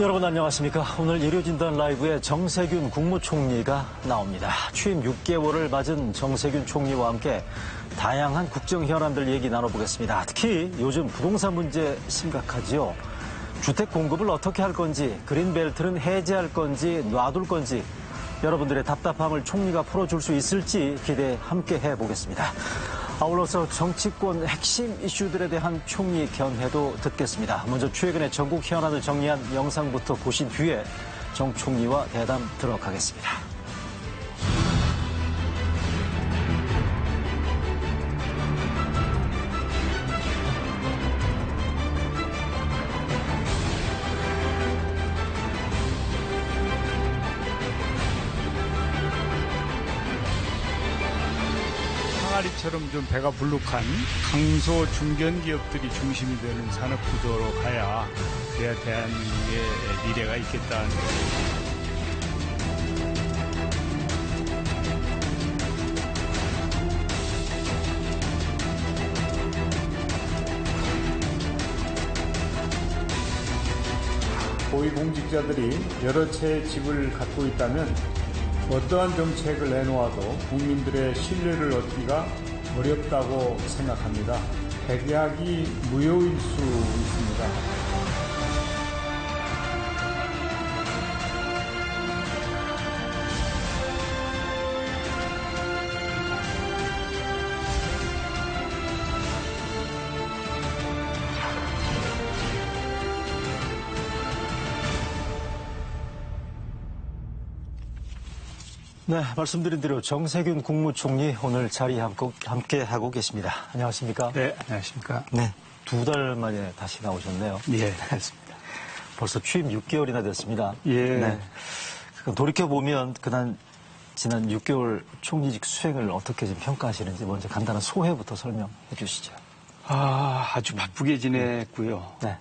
여러분 안녕하십니까. 오늘 의료진단 라이브에 정세균 국무총리가 나옵니다. 취임 6개월을 맞은 정세균 총리와 함께 다양한 국정 현안들 얘기 나눠보겠습니다. 특히 요즘 부동산 문제 심각하지요. 주택 공급을 어떻게 할 건지, 그린벨트는 해제할 건지 놔둘 건지 여러분들의 답답함을 총리가 풀어줄 수 있을지 기대 함께 해보겠습니다. 아울러서 정치권 핵심 이슈들에 대한 총리 견해도 듣겠습니다. 먼저 최근의 전국 현안을 정리한 영상부터 보신 뒤에 정 총리와 대담 들어가겠습니다. 항아리처럼 좀 배가 불룩한 강소 중견기업들이 중심이 되는 산업 구조로 가야 대한민국의 미래가 있겠다는 거죠. 고위공직자들이 여러 채의 집을 갖고 있다면 어떠한 정책을 내놓아도 국민들의 신뢰를 얻기가 어렵다고 생각합니다. 백약이 무효일 수 있습니다. 네, 말씀드린 대로 정세균 국무총리 오늘 자리 함께 하고 계십니다. 안녕하십니까? 네, 안녕하십니까? 네, 2달 만에 다시 나오셨네요. 예, 그렇습니다. 벌써 취임 6개월이나 됐습니다. 예. 네. 돌이켜보면 지난 6개월 총리직 수행을 어떻게 좀 평가하시는지 먼저 간단한 소회부터 설명해 주시죠. 아주 바쁘게 지냈고요. 네.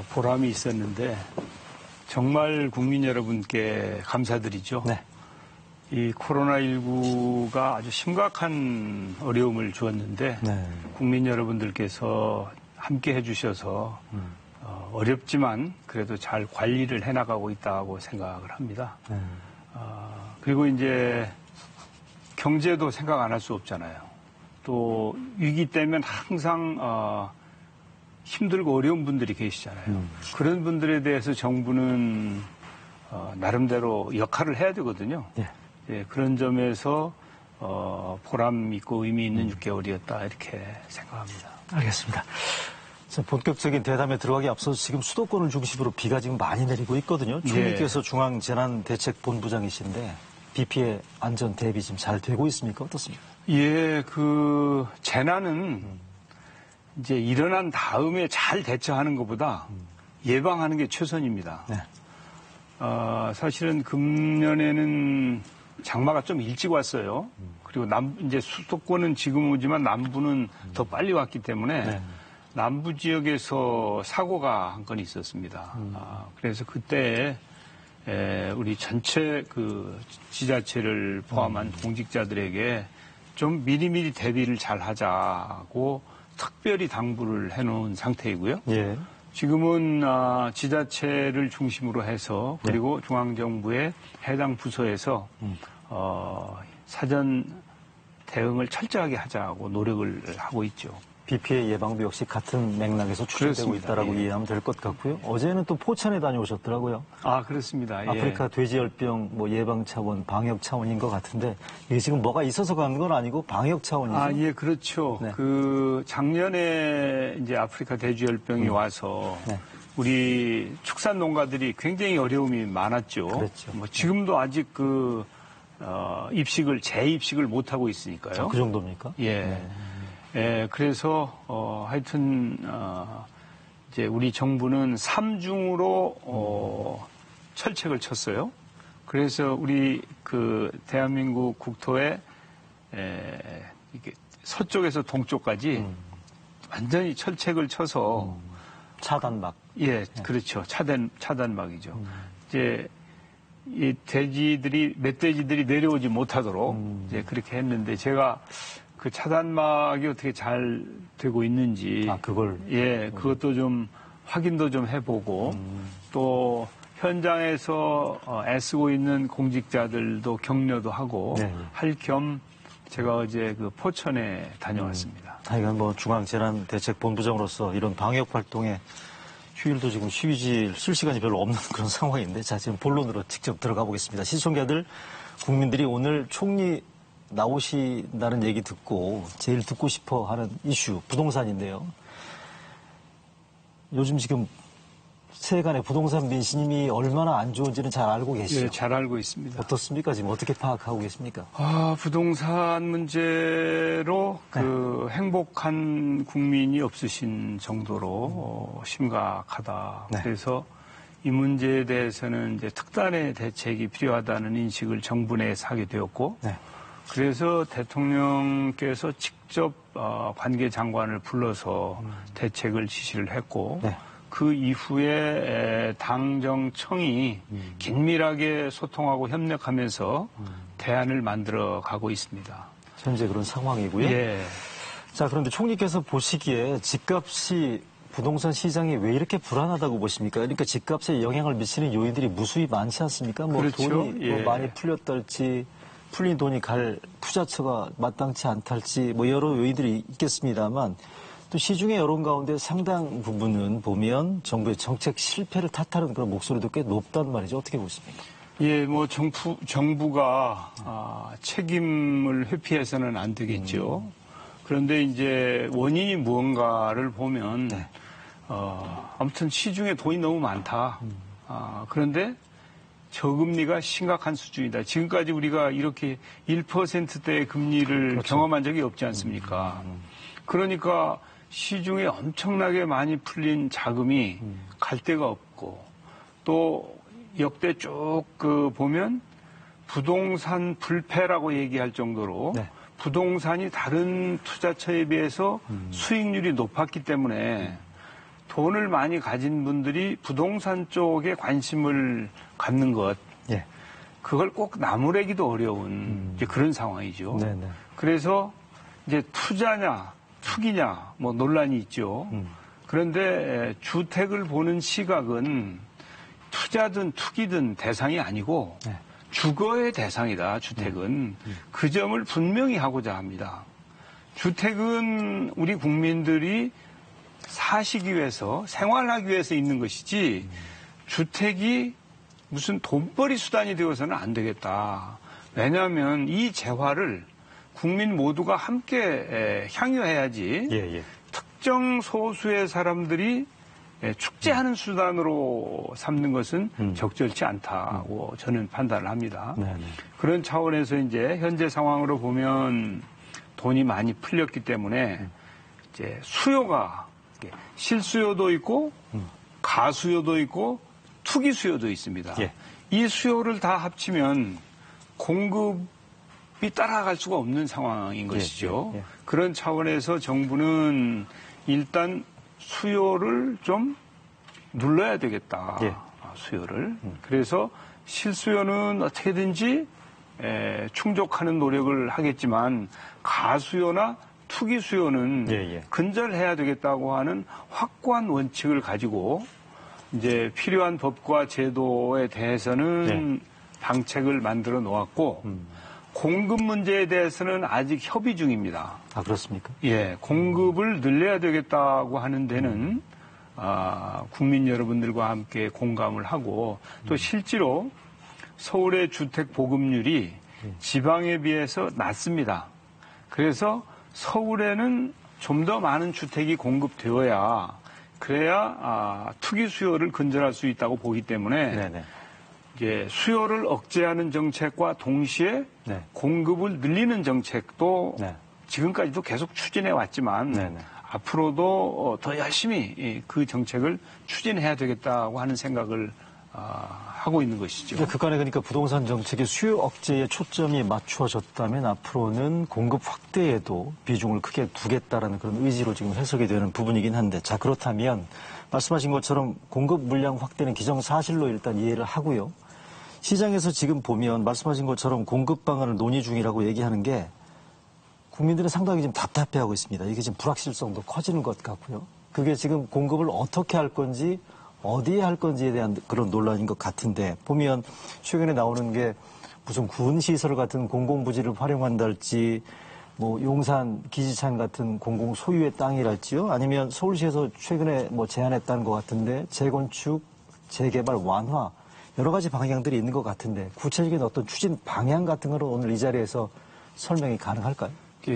보람이 있었는데 정말 국민 여러분께 감사드리죠. 네. 이 코로나19가 아주 심각한 어려움을 주었는데 네. 국민 여러분들께서 함께 해주셔서 어렵지만 그래도 잘 관리를 해나가고 있다고 생각을 합니다. 그리고 이제 경제도 생각 안 할 수 없잖아요. 또 위기 때면 항상 힘들고 어려운 분들이 계시잖아요. 그런 분들에 대해서 정부는 나름대로 역할을 해야 되거든요. 네. 예, 그런 점에서 보람 있고 의미 있는 6개월이었다 이렇게 생각합니다. 알겠습니다. 자, 본격적인 대담에 들어가기 앞서서 지금 수도권을 중심으로 비가 지금 많이 내리고 있거든요. 총리께서 중앙재난대책본부장이신데 비 피해 안전 대비 지금 잘 되고 있습니까? 어떻습니까? 예, 그 재난은 이제 일어난 다음에 잘 대처하는 것보다 예방하는 게 최선입니다. 네. 사실은 금년에는 장마가 좀 일찍 왔어요. 그리고 이제 수도권은 지금 오지만 남부는 더 빨리 왔기 때문에 네. 남부 지역에서 사고가 한 건 있었습니다. 그래서 그때 우리 전체 그 지자체를 포함한 공직자들에게 좀 미리미리 대비를 잘 하자고 특별히 당부를 해놓은 상태이고요. 예. 지금은 지자체를 중심으로 해서 그리고 중앙정부의 해당 부서에서 사전 대응을 철저하게 하자고 노력을 하고 있죠. 비 피해 예방도 역시 같은 맥락에서 추진되고 그렇습니다. 있다라고 예. 이해하면 될 것 같고요. 어제는 또 포천에 다녀오셨더라고요. 그렇습니다. 예. 아프리카 돼지열병 예방 차원, 방역 차원인 것 같은데 이게 지금 뭐가 있어서 간 건 아니고 방역 차원이죠? 예, 그렇죠. 네. 그 작년에 이제 아프리카 돼지열병이 와서 네. 우리 축산 농가들이 굉장히 어려움이 많았죠. 그렇죠. 지금도 아직 재입식을 못 하고 있으니까요. 그 정도입니까? 예. 네. 예, 그래서 하여튼 이제 우리 정부는 3중으로 철책을 쳤어요. 그래서 우리 그 대한민국 국토에 이게 서쪽에서 동쪽까지 완전히 철책을 쳐서 차단막. 예, 그렇죠. 차단막이죠. 이제 이 멧돼지들이 내려오지 못하도록 이제 그렇게 했는데 제가 그 차단막이 어떻게 잘 되고 있는지. 그걸. 예, 그것도 좀 확인도 좀 해보고 또 현장에서 애쓰고 있는 공직자들도 격려도 하고 네. 할 겸 제가 어제 그 포천에 다녀왔습니다. 하여간 뭐 중앙재난대책본부장으로서 이런 방역 활동에 휴일도 지금 휴일 쓸 시간이 별로 없는 그런 상황인데, 자, 지금 본론으로 직접 들어가 보겠습니다. 시청자들, 국민들이 오늘 총리 나오신다는 얘기 듣고 제일 듣고 싶어 하는 이슈, 부동산인데요. 요즘 지금 세간의 부동산 민심이 얼마나 안 좋은지는 잘 알고 계시죠? 예, 잘 알고 있습니다. 어떻습니까? 지금 어떻게 파악하고 계십니까? 부동산 문제로 그 행복한 국민이 없으신 정도로 심각하다. 네. 그래서 이 문제에 대해서는 이제 특단의 대책이 필요하다는 인식을 정부 내에서 하게 되었고, 네. 그래서 대통령께서 직접 관계 장관을 불러서 대책을 지시를 했고, 네. 그 이후에 당정청이 긴밀하게 소통하고 협력하면서 대안을 만들어 가고 있습니다. 현재 그런 상황이고요. 예. 자, 그런데 총리께서 보시기에 집값이 부동산 시장이 왜 이렇게 불안하다고 보십니까? 그러니까 집값에 영향을 미치는 요인들이 무수히 많지 않습니까? 뭐 그렇죠. 돈이 예. 뭐 많이 풀렸달지, 풀린 돈이 갈 투자처가 마땅치 않달지, 뭐 여러 요인들이 있겠습니다만, 또 시중의 여론 가운데 상당 부분은 보면 정부의 정책 실패를 탓하는 그런 목소리도 꽤 높단 말이죠. 어떻게 보십니까? 예, 뭐 정부가 책임을 회피해서는 안 되겠죠. 그런데 이제 원인이 무언가를 보면 네. 아무튼 시중에 돈이 너무 많다. 그런데 저금리가 심각한 수준이다. 지금까지 우리가 이렇게 1%대의 금리를 그렇죠. 경험한 적이 없지 않습니까? 그러니까 시중에 엄청나게 많이 풀린 자금이 갈 데가 없고, 또 역대 쭉 보면 부동산 불패라고 얘기할 정도로 네. 부동산이 다른 투자처에 비해서 수익률이 높았기 때문에 돈을 많이 가진 분들이 부동산 쪽에 관심을 갖는 것, 예. 그걸 꼭 나무래기도 어려운 이제 그런 상황이죠. 네네. 그래서 이제 투자냐 투기냐 뭐 논란이 있죠. 그런데 주택을 보는 시각은 투자든 투기든 대상이 아니고 네. 주거의 대상이다. 주택은 그 점을 분명히 하고자 합니다. 주택은 우리 국민들이 사시기 위해서 생활하기 위해서 있는 것이지 주택이 무슨 돈벌이 수단이 되어서는 안 되겠다. 왜냐하면 이 재화를 국민 모두가 함께 향유해야지 예, 예. 특정 소수의 사람들이 축제하는 수단으로 삼는 것은 적절치 않다고 저는 판단을 합니다. 네네. 그런 차원에서 이제 현재 상황으로 보면 돈이 많이 풀렸기 때문에 이제 수요가 실수요도 있고 가수요도 있고 투기 수요도 있습니다. 예. 이 수요를 다 합치면 공급이 따라갈 수가 없는 상황인 것이죠. 예. 그런 차원에서 정부는 일단 수요를 좀 눌러야 되겠다. 예. 수요를. 그래서 실수요는 어떻게든지 충족하는 노력을 하겠지만 가수요나 투기 수요는 예. 근절해야 되겠다고 하는 확고한 원칙을 가지고 이제 필요한 법과 제도에 대해서는 방책을 만들어 놓았고 공급 문제에 대해서는 아직 협의 중입니다. 아, 그렇습니까? 예, 공급을 늘려야 되겠다고 하는 데는 국민 여러분들과 함께 공감을 하고 또 실제로 서울의 주택 보급률이 지방에 비해서 낮습니다. 그래서 서울에는 좀 더 많은 주택이 공급되어야 그래야 투기 수요를 근절할 수 있다고 보기 때문에 네네. 이제 수요를 억제하는 정책과 동시에 네. 공급을 늘리는 정책도 네. 지금까지도 계속 추진해 왔지만 네네. 앞으로도 더 열심히 그 정책을 추진해야 되겠다고 하는 생각을 하고 있는 것이죠. 그간에 그러니까 부동산 정책의 수요 억제에 초점이 맞춰졌다면 앞으로는 공급 확대에도 비중을 크게 두겠다라는 그런 의지로 지금 해석이 되는 부분이긴 한데, 자, 그렇다면 말씀하신 것처럼 공급 물량 확대는 기정사실로 일단 이해를 하고요. 시장에서 지금 보면 말씀하신 것처럼 공급 방안을 논의 중이라고 얘기하는 게 국민들은 상당히 지금 답답해하고 있습니다. 이게 지금 불확실성도 커지는 것 같고요. 그게 지금 공급을 어떻게 할 건지 어디에 할 건지에 대한 그런 논란인 것 같은데 보면 최근에 나오는 게 무슨 군시설 같은 공공부지를 활용한달지 뭐 용산 기지찬 같은 공공 소유의 땅이랄지요 아니면 서울시에서 최근에 뭐 제안했다는 것 같은데 재건축, 재개발 완화 여러 가지 방향들이 있는 것 같은데 구체적인 어떤 추진 방향 같은 거는 오늘 이 자리에서 설명이 가능할까요?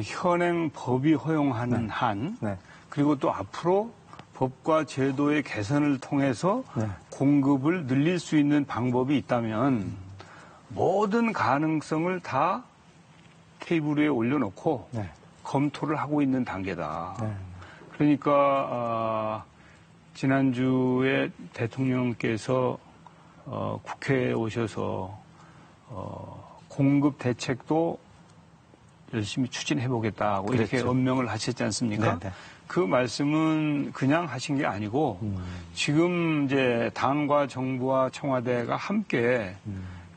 현행 법이 허용하는 한 그리고 또 앞으로 법과 제도의 개선을 통해서 공급을 늘릴 수 있는 방법이 있다면 모든 가능성을 다 테이블 위에 올려놓고 검토를 하고 있는 단계다. 그러니까 지난주에 대통령께서 국회에 오셔서 공급 대책도 열심히 추진해보겠다고 이렇게 언명을 하셨지 않습니까? 그 말씀은 그냥 하신 게 아니고 지금 이제 당과 정부와 청와대가 함께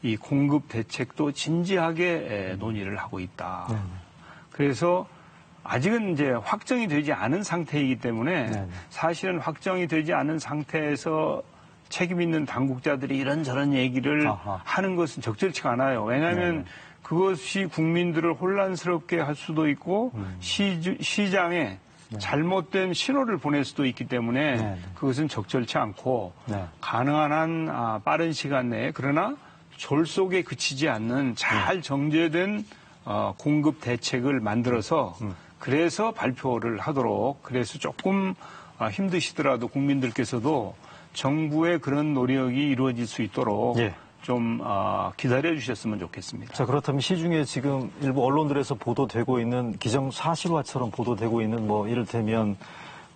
이 공급 대책도 진지하게 논의를 하고 있다. 그래서 아직은 이제 확정이 되지 않은 상태이기 때문에 사실은 확정이 되지 않은 상태에서 책임 있는 당국자들이 이런저런 얘기를 하는 것은 적절치가 않아요. 왜냐하면 그것이 국민들을 혼란스럽게 할 수도 있고 시장에 잘못된 신호를 보낼 수도 있기 때문에 그것은 적절치 않고 가능한 한 빠른 시간 내에 그러나 졸속에 그치지 않는 잘 정제된 공급 대책을 만들어서 그래서 발표를 하도록 그래서 조금 힘드시더라도 국민들께서도 정부의 그런 노력이 이루어질 수 있도록 좀 기다려 주셨으면 좋겠습니다. 자, 그렇다면 시중에 지금 일부 언론들에서 보도되고 있는 기정사실화처럼 보도되고 있는 뭐 이를테면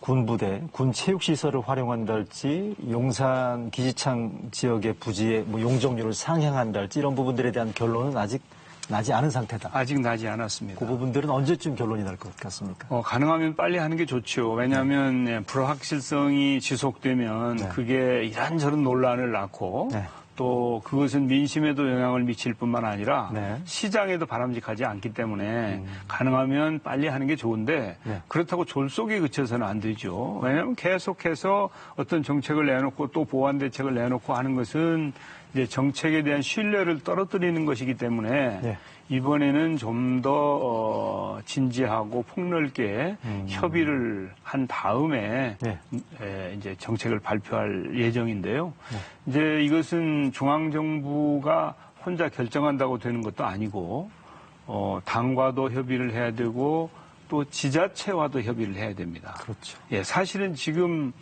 군부대, 군체육시설을 활용한달지 용산 기지창 지역의 부지에 뭐 용적률을 상향한달지 이런 부분들에 대한 결론은 아직 나지 않은 상태다. 아직 나지 않았습니다. 그 부분들은 언제쯤 결론이 날 것 같습니까? 가능하면 빨리 하는 게 좋죠. 왜냐하면 불확실성이 지속되면 그게 이런저런 논란을 낳고 또 그것은 민심에도 영향을 미칠 뿐만 아니라 시장에도 바람직하지 않기 때문에 가능하면 빨리 하는 게 좋은데 그렇다고 졸속에 그쳐서는 안 되죠. 왜냐하면 계속해서 어떤 정책을 내놓고 또 보완 대책을 내놓고 하는 것은 이제 정책에 대한 신뢰를 떨어뜨리는 것이기 때문에 이번에는 좀 더 진지하고 폭넓게 협의를 한 다음에 이제 정책을 발표할 예정인데요. 이제 이것은 중앙정부가 혼자 결정한다고 되는 것도 아니고 당과도 협의를 해야 되고 또 지자체와도 협의를 해야 됩니다. 그렇죠. 사실은 지금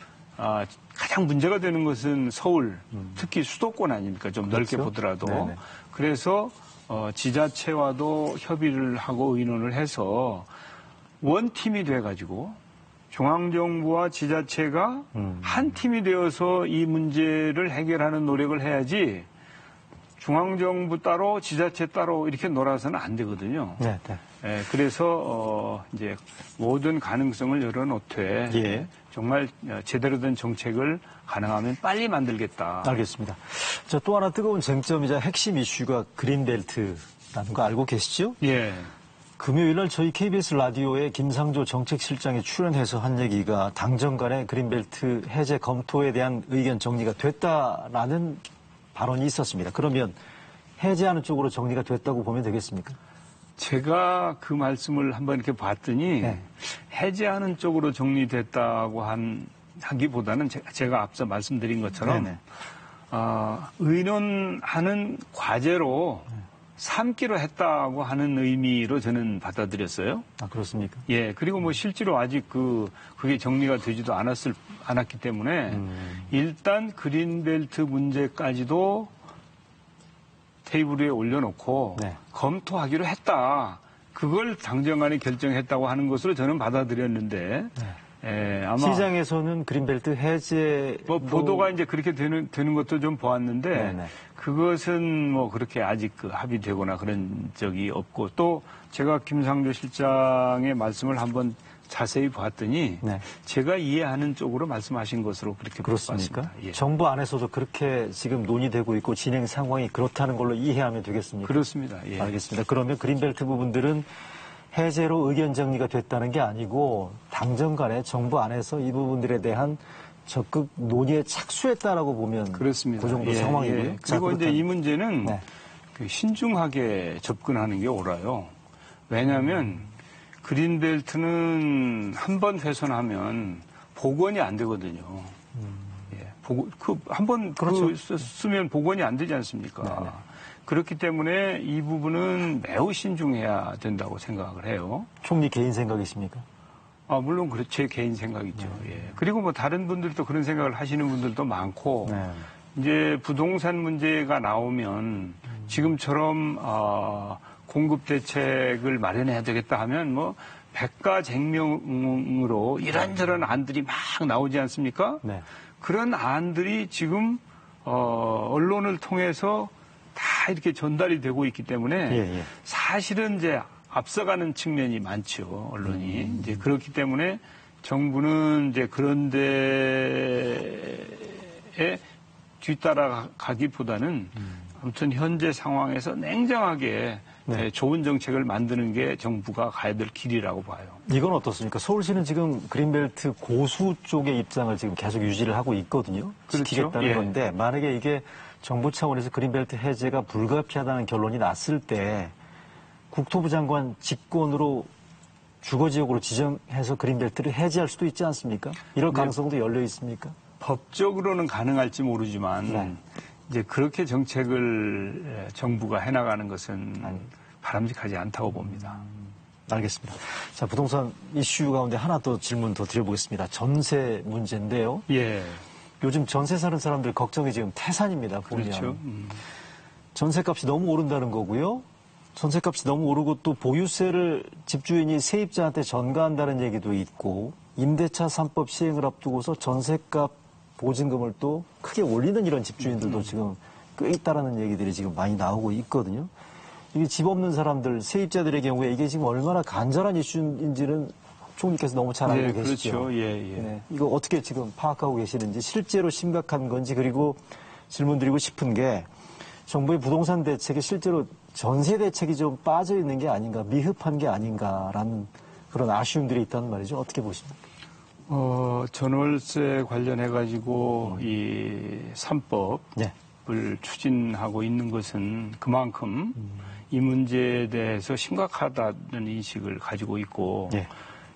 가장 문제가 되는 것은 서울, 특히 수도권 아닙니까? 좀 넓게 보더라도. 그래서 지자체와도 협의를 하고 의논을 해서 원팀이 돼가지고 중앙정부와 지자체가 한 팀이 되어서 이 문제를 해결하는 노력을 해야지 중앙정부 따로 지자체 따로 이렇게 놀아서는 안 되거든요. 그래서 이제 모든 가능성을 열어놓되 정말 제대로 된 정책을 가능하면 빨리 만들겠다. 알겠습니다. 자, 또 하나 뜨거운 쟁점이자 핵심 이슈가 그린벨트라는 거 알고 계시죠? 금요일 날 저희 KBS 라디오에 김상조 정책실장이 출연해서 한 얘기가 당정 간의 그린벨트 해제 검토에 대한 의견 정리가 됐다라는 발언이 있었습니다. 그러면 해제하는 쪽으로 정리가 됐다고 보면 되겠습니까? 제가 그 말씀을 한번 이렇게 봤더니 해제하는 쪽으로 정리됐다고 하기보다는 제가 앞서 말씀드린 것처럼 의논하는 과제로 삼기로 했다고 하는 의미로 저는 받아들였어요. 아, 그렇습니까? 그리고 뭐 실제로 아직 그게 정리가 되지도 않았기 때문에 일단 그린벨트 문제까지도 테이블 위에 올려놓고 검토하기로 했다. 그걸 당정간에 결정했다고 하는 것으로 저는 받아들였는데 아마 시장에서는 그린벨트 해제 보도가 이제 그렇게 되는 것도 좀 보았는데 그것은 뭐 그렇게 아직 합의되거나 그런 적이 없고 또 제가 김상조 실장의 말씀을 한번 자세히 봤더니 제가 이해하는 쪽으로 말씀하신 것으로 그렇게 그렇습니까? 봤습니다. 정부 안에서도 그렇게 지금 논의되고 있고 진행 상황이 그렇다는 걸로 이해하면 되겠습니까? 그렇습니다. 알겠습니다. 그러면 그린벨트 부분들은 해제로 의견 정리가 됐다는 게 아니고 당정 간에 정부 안에서 이 부분들에 대한 적극 논의에 착수했다라고 보면 그렇습니다. 그 정도 예, 상황이고요. 예. 자, 그리고 이제 이 문제는 네. 그 신중하게 접근하는 게 옳아요. 왜냐하면 그린벨트는 한 번 훼손하면 복원이 안 되거든요. 예, 한번 그렇죠. 쓰면 복원이 안 되지 않습니까? 네네. 그렇기 때문에 이 부분은 매우 신중해야 된다고 생각을 해요. 총리 개인 생각이십니까? 물론 제 개인 생각이죠. 예. 그리고 뭐 다른 분들도 그런 생각을 하시는 분들도 많고, 네. 이제 부동산 문제가 나오면 지금처럼 공급 대책을 마련해야 되겠다 하면 뭐 백가쟁명으로 이런저런 안들이 막 나오지 않습니까? 네. 그런 안들이 지금 언론을 통해서 다 이렇게 전달이 되고 있기 때문에 예, 예. 사실은 이제 앞서가는 측면이 많죠, 언론이. 이제 그렇기 때문에 정부는 이제 그런 데에 뒤따라가기보다는 아무튼 현재 상황에서 냉정하게 네. 좋은 정책을 만드는 게 정부가 가야 될 길이라고 봐요. 이건 어떻습니까? 서울시는 지금 그린벨트 고수 쪽의 입장을 지금 계속 유지를 하고 있거든요. 그렇죠. 지키겠다는 예. 건데 만약에 이게 정부 차원에서 그린벨트 해제가 불가피하다는 결론이 났을 때 국토부 장관 직권으로 주거지역으로 지정해서 그린벨트를 해제할 수도 있지 않습니까? 이럴 가능성도 열려 있습니까? 법적으로는 가능할지 모르지만 네. 이제 그렇게 정책을 정부가 해나가는 것은 바람직하지 않다고 봅니다. 알겠습니다. 자, 부동산 이슈 가운데 하나 또 질문 더 드려보겠습니다. 전세 문제인데요. 예, 요즘 전세 사는 사람들 걱정이 지금 태산입니다. 보면. 그렇죠. 전세값이 너무 오른다는 거고요. 전세값이 너무 오르고 또 보유세를 집주인이 세입자한테 전가한다는 얘기도 있고 임대차 3법 시행을 앞두고서 전세값 보증금을 또 크게 올리는 이런 집주인들도 지금 꽤 있다라는 얘기들이 지금 많이 나오고 있거든요. 이게 집 없는 사람들, 세입자들의 경우에 이게 지금 얼마나 간절한 이슈인지는 총리께서 너무 잘 알고 예, 계시죠. 그렇죠. 예, 예. 네. 이거 어떻게 지금 파악하고 계시는지 실제로 심각한 건지 그리고 질문 드리고 싶은 게 정부의 부동산 대책에 실제로 전세 대책이 좀 빠져 있는 게 아닌가, 미흡한 게 아닌가라는 그런 아쉬움들이 있다는 말이죠. 어떻게 보십니까? 전월세 관련해가지고 이 3법을 네. 추진하고 있는 것은 그만큼 이 문제에 대해서 심각하다는 인식을 가지고 있고 네.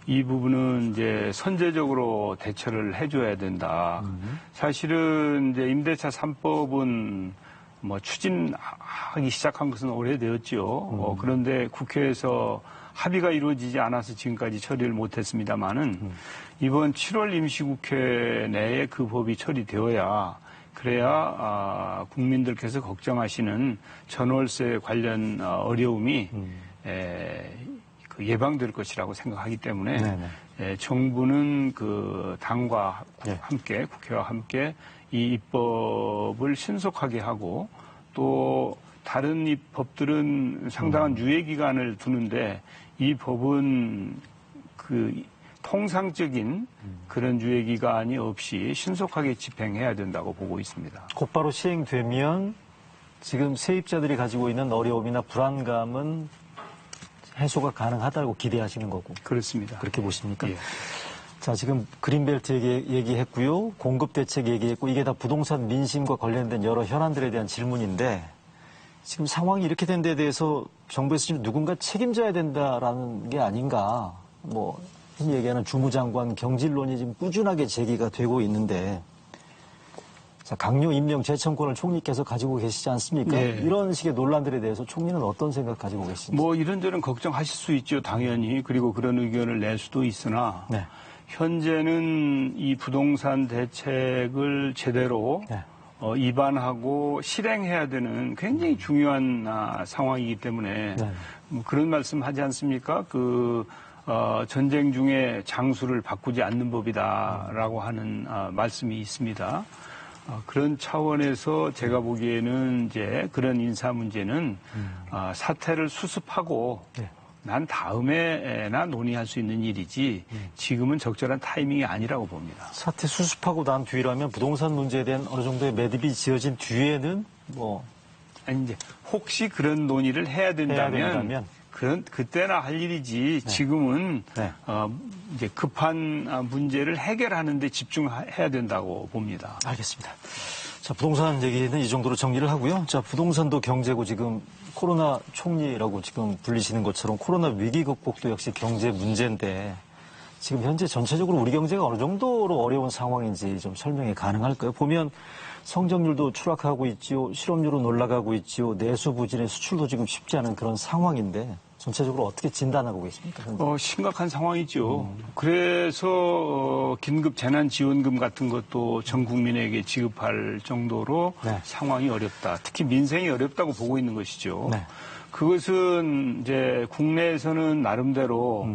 이 부분은 이제 선제적으로 대처를 해줘야 된다. 사실은 이제 임대차 3법은 뭐 추진하기 시작한 것은 오래되었죠. 그런데 국회에서 합의가 이루어지지 않아서 지금까지 처리를 못했습니다만은 이번 7월 임시국회 내에 그 법이 처리되어야 그래야 국민들께서 걱정하시는 전월세 관련 어려움이 예방될 것이라고 생각하기 때문에 정부는 그 당과 함께 국회와 함께 이 입법을 신속하게 하고 또 다른 이 법들은 상당한 유예 기간을 두는데 이 법은 그 통상적인 그런 유예 기간이 없이 신속하게 집행해야 된다고 보고 있습니다. 곧바로 시행되면 지금 세입자들이 가지고 있는 어려움이나 불안감은 해소가 가능하다고 기대하시는 거고. 그렇습니다. 그렇게 보십니까? 예. 자, 지금 그린벨트 얘기했고요. 공급 대책 얘기했고 이게 다 부동산 민심과 관련된 여러 현안들에 대한 질문인데 지금 상황이 이렇게 된 데에 대해서 정부에서 지금 누군가 책임져야 된다라는 게 아닌가. 뭐 흔히 얘기하는 주무장관 경질론이 지금 꾸준하게 제기가 되고 있는데 자, 강요 임명 재청권을 총리께서 가지고 계시지 않습니까? 네. 이런 식의 논란들에 대해서 총리는 어떤 생각 가지고 계신지? 뭐 이런저런 걱정하실 수 있죠, 당연히. 그리고 그런 의견을 낼 수도 있으나 네. 현재는 이 부동산 대책을 제대로 네. 입안하고 실행해야 되는 굉장히 중요한 상황이기 때문에 네. 뭐 그런 말씀 하지 않습니까? 전쟁 중에 장수를 바꾸지 않는 법이다라고 하는 말씀이 있습니다. 그런 차원에서 제가 보기에는 이제 그런 인사 문제는 사태를 수습하고 네. 난 다음에나 논의할 수 있는 일이지 지금은 적절한 타이밍이 아니라고 봅니다. 사태 수습하고 난 뒤라면 부동산 문제에 대한 어느 정도의 매듭이 지어진 뒤에는 뭐 아니 이제 혹시 그런 논의를 해야 된다면 그때나 할 일이지 지금은 네. 이제 급한 문제를 해결하는 데 집중해야 된다고 봅니다. 알겠습니다. 자, 부동산 얘기는 이 정도로 정리를 하고요. 자, 부동산도 경제고 지금 코로나 총리라고 지금 불리시는 것처럼 코로나 위기 극복도 역시 경제 문제인데 지금 현재 전체적으로 우리 경제가 어느 정도로 어려운 상황인지 좀 설명이 가능할까요? 보면 성장률도 추락하고 있지요. 실업률은 올라가고 있지요. 내수 부진의 수출도 지금 쉽지 않은 그런 상황인데 전체적으로 어떻게 진단하고 계십니까? 심각한 상황이죠. 그래서 긴급 재난지원금 같은 것도 전 국민에게 지급할 정도로 네. 상황이 어렵다. 특히 민생이 어렵다고 보고 있는 것이죠. 네. 그것은 이제 국내에서는 나름대로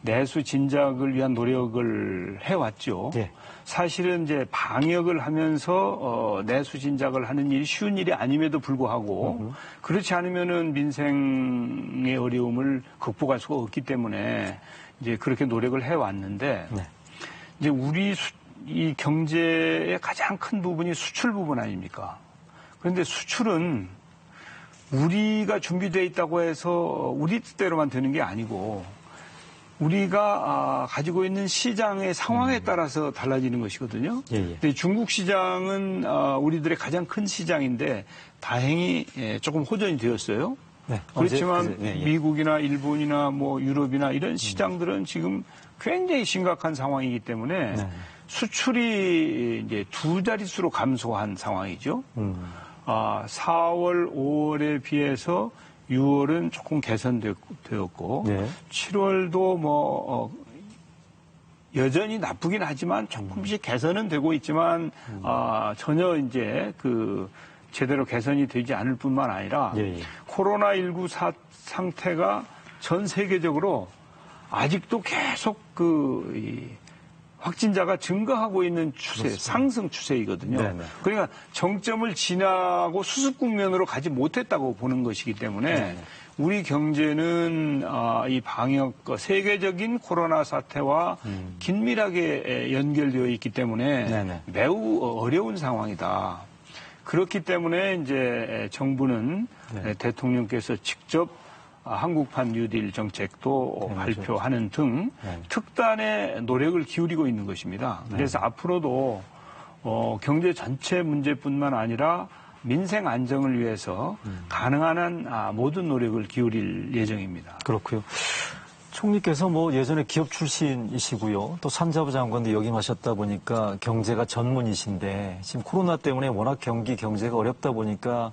내수 진작을 위한 노력을 해왔죠. 예. 사실은 이제 방역을 하면서 내수 진작을 하는 일이 쉬운 일이 아님에도 불구하고 그렇지 않으면은 민생의 어려움을 극복할 수가 없기 때문에 이제 그렇게 노력을 해왔는데 네. 이제 우리 이 경제의 가장 큰 부분이 수출 부분 아닙니까? 그런데 수출은 우리가 준비되어 있다고 해서 우리 뜻대로만 되는 게 아니고 우리가 가지고 있는 시장의 상황에 따라서 달라지는 것이거든요. 예, 예. 근데 중국 시장은 우리들의 가장 큰 시장인데 다행히 조금 호전이 되었어요. 네. 그렇지만 예, 예. 미국이나 일본이나 뭐 유럽이나 이런 시장들은 지금 굉장히 심각한 상황이기 때문에 네. 수출이 이제 두 자릿수로 감소한 상황이죠. 4월, 5월에 비해서 6월은 조금 개선되었고 네. 7월도 여전히 나쁘긴 하지만 조금씩 개선은 되고 있지만 전혀 이제 제대로 개선이 되지 않을 뿐만 아니라 예, 예. 코로나19 상태가 전 세계적으로 아직도 계속 확진자가 증가하고 있는 추세, 그렇습니다. 상승 추세이거든요. 네네. 그러니까 정점을 지나고 수습 국면으로 가지 못했다고 보는 것이기 때문에 네네. 우리 경제는 이 방역, 세계적인 코로나 사태와 긴밀하게 연결되어 있기 때문에 네네. 매우 어려운 상황이다. 그렇기 때문에 이제 정부는 네. 대통령께서 직접 한국판 뉴딜 정책도 네, 발표하는 등 네. 특단의 노력을 기울이고 있는 것입니다. 그래서 앞으로도 경제 전체 문제뿐만 아니라 민생 안정을 위해서 가능한 한 모든 노력을 기울일 예정입니다. 그렇고요. 총리께서 뭐 예전에 기업 출신이시고요. 또 산자부 장관도 역임하셨다 보니까 경제가 전문이신데 지금 코로나 때문에 워낙 경제가 어렵다 보니까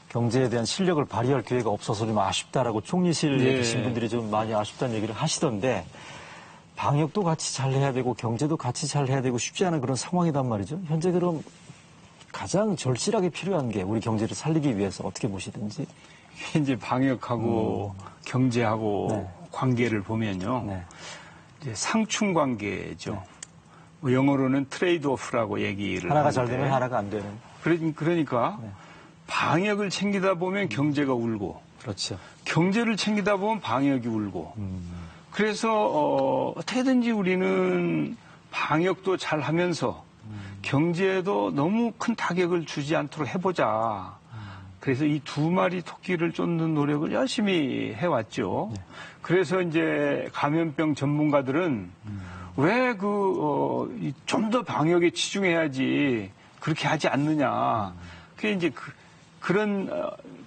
경제에 대한 실력을 발휘할 기회가 없어서 좀 아쉽다라고 총리실에 계신 분들이 좀 많이 아쉽다는 얘기를 하시던데 방역도 같이 잘 해야 되고 경제도 같이 잘 해야 되고 쉽지 않은 그런 상황이단 말이죠. 현재 그럼 가장 절실하게 필요한 게 우리 경제를 살리기 위해서 어떻게 보시든지. 이제 방역하고 경제하고 네. 관계를 보면요. 네. 이제 상충 관계죠. 뭐 영어로는 트레이드 오프라고 얘기를 하나가 잘 하는데 되면 하나가 안 되는. 그러니까 네. 방역을 챙기다 보면 경제가 울고 그렇죠. 경제를 챙기다 보면 방역이 울고 그래서 어떻게든지 우리는 방역도 잘 하면서 경제에도 너무 큰 타격을 주지 않도록 해보자. 그래서 이 두 마리 토끼를 쫓는 노력을 열심히 해왔죠. 그래서 이제 감염병 전문가들은 왜 좀 더 방역에 치중해야지 그렇게 하지 않느냐. 그게 이제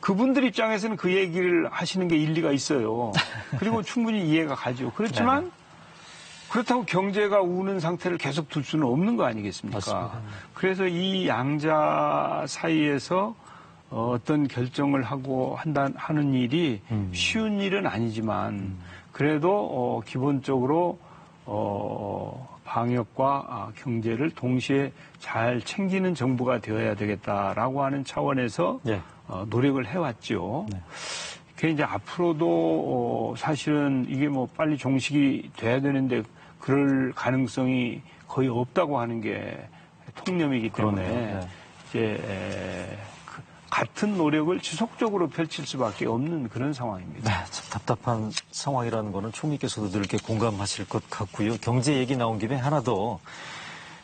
그분들 입장에서는 그 얘기를 하시는 게 일리가 있어요. 그리고 충분히 이해가 가죠. 그렇지만 그렇다고 경제가 우는 상태를 계속 둘 수는 없는 거 아니겠습니까? 맞습니다. 그래서 이 양자 사이에서 어떤 결정을 하고 하는 일이 쉬운 일은 아니지만 그래도 기본적으로 방역과 경제를 동시에 잘 챙기는 정부가 되어야 되겠다라고 하는 차원에서 네. 노력을 해왔죠. 네. 그게 이제 앞으로도 사실은 이게 뭐 빨리 종식이 돼야 되는데 그럴 가능성이 거의 없다고 하는 게 통념이기 때문에 그러네요. 네. 이제 같은 노력을 지속적으로 펼칠 수밖에 없는 그런 상황입니다. 네, 참 답답한 상황이라는 거는 총리께서도 늘 이렇게 공감하실 것 같고요. 경제 얘기 나온 김에 하나 더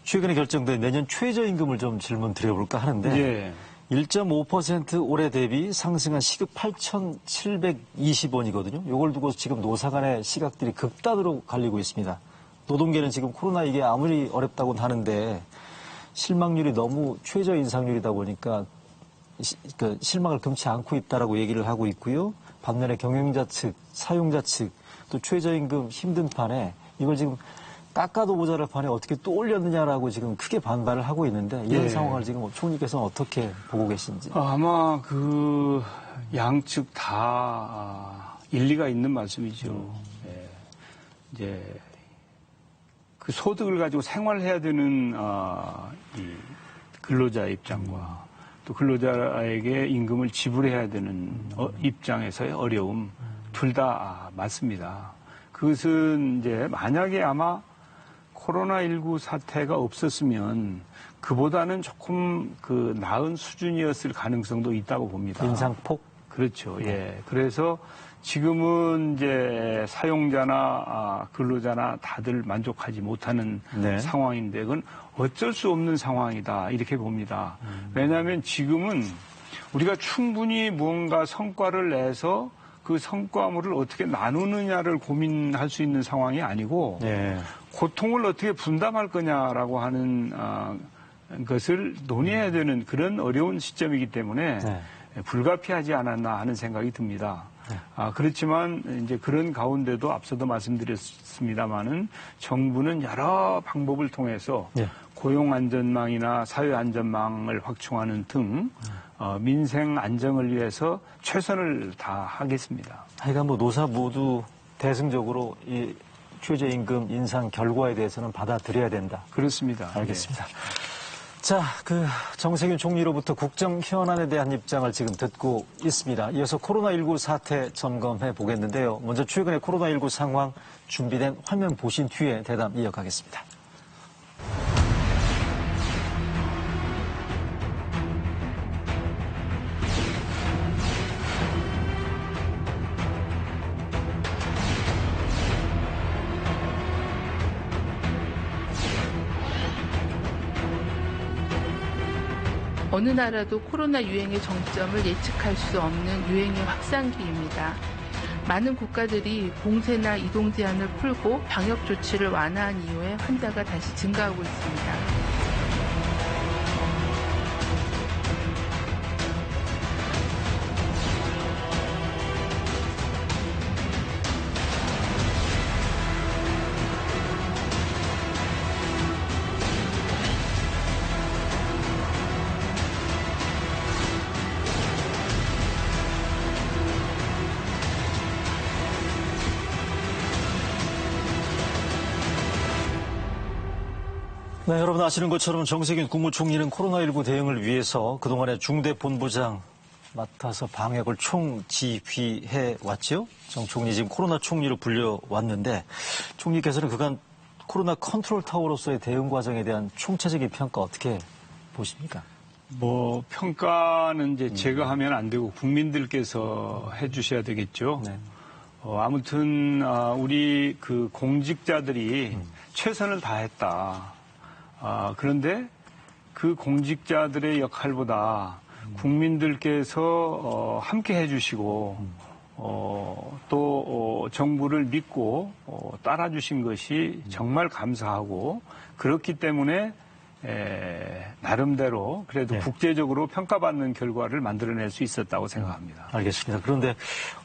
최근에 결정된 내년 최저임금을 좀 질문 드려볼까 하는데 예. 1.5% 올해 대비 상승한 시급 8,720원이거든요. 이걸 두고 지금 노사 간의 시각들이 극단으로 갈리고 있습니다. 노동계는 지금 코로나 이게 아무리 어렵다고는 하는데 실망률이 너무 최저 인상률이다 보니까 실망을 금치 않고 있다라고 얘기를 하고 있고요. 반면에 경영자 측, 사용자 측, 또 최저임금 힘든 판에 이걸 지금 깎아도 모자랄 판에 어떻게 또 올렸느냐라고 지금 크게 반발을 하고 있는데 이런 예. 상황을 지금 총리께서는 어떻게 보고 계신지. 아마 그 양측 다 일리가 있는 말씀이죠. 예. 이제 그 소득을 가지고 생활해야 되는 이 근로자 입장과 또 근로자에게 임금을 지불해야 되는 입장에서의 어려움 둘 다 맞습니다. 그것은 이제 만약에 아마 코로나19 사태가 없었으면 그보다는 조금 그 나은 수준이었을 가능성도 있다고 봅니다. 인상폭? 그렇죠. 예. 그래서 지금은 이제 사용자나 근로자나 다들 만족하지 못하는 네. 상황인데 그건 어쩔 수 없는 상황이다. 이렇게 봅니다. 왜냐하면 지금은 우리가 충분히 무언가 성과를 내서 그 성과물을 어떻게 나누느냐를 고민할 수 있는 상황이 아니고 예. 고통을 어떻게 분담할 거냐라고 하는 것을 논의해야 되는 그런 어려운 시점이기 때문에 네. 불가피하지 않았나 하는 생각이 듭니다. 네. 그렇지만 이제 그런 가운데도 앞서도 말씀드렸습니다마는 정부는 여러 방법을 통해서 네. 고용 안전망이나 사회 안전망을 확충하는 등 민생 안정을 위해서 최선을 다하겠습니다. 하여간 뭐 노사 모두 대승적으로 이 최저임금 인상 결과에 대해서는 받아들여야 된다. 그렇습니다. 알겠습니다. 자, 정세균 총리로부터 국정 현안에 대한 입장을 지금 듣고 있습니다. 이어서 코로나19 사태 점검해 보겠는데요. 먼저 최근의 코로나19 상황 준비된 화면 보신 뒤에 대담 이어가겠습니다. 어느 나라도 코로나 유행의 정점을 예측할 수 없는 유행의 확산기입니다. 많은 국가들이 봉쇄나 이동 제한을 풀고 방역 조치를 완화한 이후에 환자가 다시 증가하고 있습니다. 네, 여러분 아시는 것처럼 정세균 국무총리는 코로나19 대응을 위해서 그동안에 중대본부장 맡아서 방역을 총지휘해 왔죠. 정 총리 지금 코로나 총리로 불려왔는데 총리께서는 그간 코로나 컨트롤 타워로서의 대응 과정에 대한 총체적인 평가 어떻게 보십니까? 뭐 평가는 이제 제가 하면 안 되고 국민들께서 해주셔야 되겠죠. 네. 아무튼 우리 그 공직자들이 최선을 다했다. 그런데 그 공직자들의 역할보다 국민들께서 함께 해주시고 또 정부를 믿고 따라주신 것이 정말 감사하고 그렇기 때문에 나름대로 그래도 네. 국제적으로 평가받는 결과를 만들어낼 수 있었다고 생각합니다. 알겠습니다. 그런데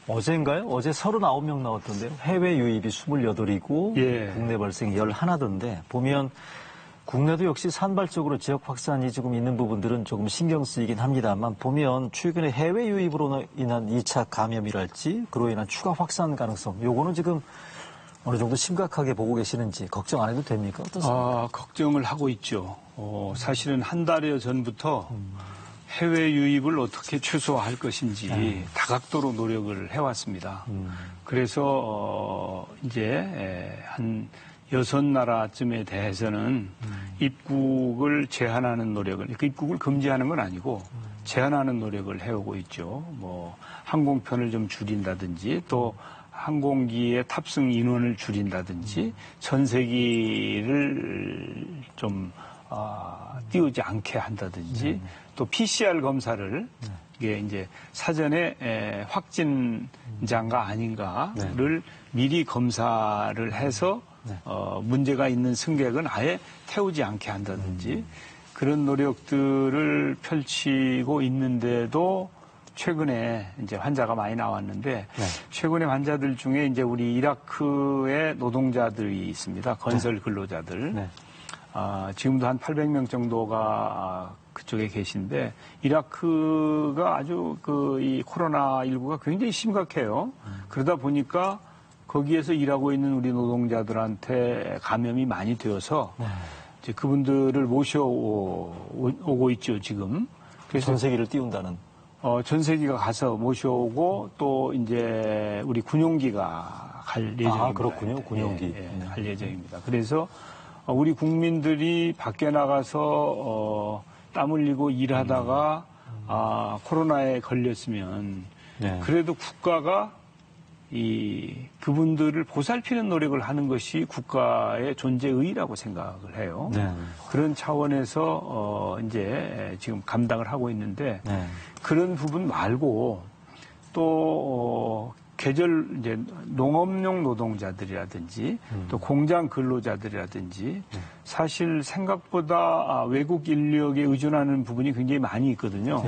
어제인가요? 어제 39명 나왔던데요. 해외 유입이 28이고 예. 국내 발생 11던데 보면 국내도 역시 산발적으로 지역 확산이 조금 있는 부분들은 조금 신경 쓰이긴 합니다만 보면 최근에 해외 유입으로 인한 2차 감염이랄지 그로 인한 추가 확산 가능성 요거는 지금 어느 정도 심각하게 보고 계시는지 걱정 안 해도 됩니까? 어떻습니까? 걱정을 하고 있죠. 사실은 한 달여 전부터 해외 유입을 어떻게 최소화할 것인지 다각도로 노력을 해왔습니다. 그래서 이제 한 6나라쯤에 대해서는 입국을 제한하는 노력을, 그 입국을 금지하는 건 아니고 제한하는 노력을 해오고 있죠. 뭐 항공편을 좀 줄인다든지 또 항공기의 탑승 인원을 줄인다든지 전세기를 좀 띄우지 않게 한다든지 또 PCR 검사를 이게 이제 사전에 확진자인가 아닌가를 미리 검사를 해서 문제가 있는 승객은 아예 태우지 않게 한다든지 그런 노력들을 펼치고 있는데도 최근에 이제 환자가 많이 나왔는데 최근에 환자들 중에 이제 우리 이라크의 노동자들이 있습니다. 건설 근로자들. 지금도 한 800명 정도가 그쪽에 계신데 이라크가 아주 이 코로나19가 굉장히 심각해요. 그러다 보니까 거기에서 일하고 있는 우리 노동자들한테 감염이 많이 되어서 이제 그분들을 모셔오고 있죠, 지금. 그래서 전세기를 띄운다는. 전세기가 가서 모셔오고 또 이제 우리 군용기가 갈 예정입니다. 그렇군요. 군용기. 갈 예정입니다. 그래서 우리 국민들이 밖에 나가서 땀 흘리고 일하다가 코로나에 걸렸으면 그래도 국가가 그분들을 보살피는 노력을 하는 것이 국가의 존재의라고 생각을 해요. 그런 차원에서 이제 지금 감당을 하고 있는데 그런 부분 말고 또 계절 이제 농업용 노동자들이라든지 또 공장 근로자들이라든지 사실 생각보다 외국 인력에 의존하는 부분이 굉장히 많이 있거든요.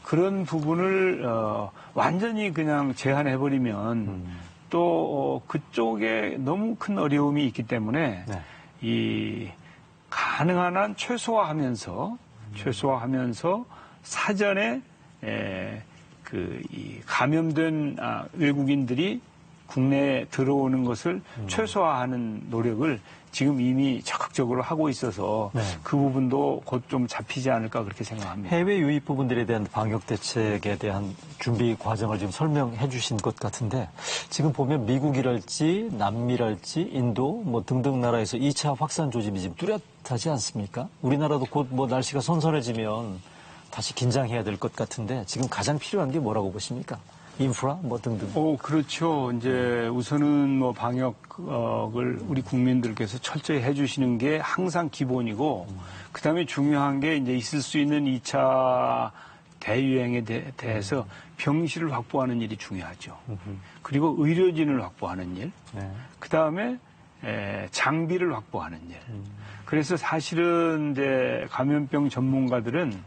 그런 부분을 완전히 그냥 제한해버리면 또 그쪽에 너무 큰 어려움이 있기 때문에 이 가능한 한 최소화하면서 사전에 이 감염된 외국인들이 국내에 들어오는 것을 최소화하는 노력을 지금 이미 적극적으로 하고 있어서 그 부분도 곧 좀 잡히지 않을까 그렇게 생각합니다. 해외 유입 부분들에 대한 방역 대책에 대한 준비 과정을 지금 설명해 주신 것 같은데 지금 보면 미국이랄지 남미랄지 인도 뭐 등등 나라에서 2차 확산 조짐이 지금 뚜렷하지 않습니까? 우리나라도 곧 뭐 날씨가 선선해지면 다시 긴장해야 될 것 같은데 지금 가장 필요한 게 뭐라고 보십니까? 인프라 뭐 등등. 그렇죠. 이제 우선은 뭐 방역을 우리 국민들께서 철저히 해주시는 게 항상 기본이고, 그 다음에 중요한 게 이제 있을 수 있는 2차 대유행에 대해서 병실을 확보하는 일이 중요하죠. 그리고 의료진을 확보하는 일, 그 다음에 장비를 확보하는 일. 그래서 사실은 이제 감염병 전문가들은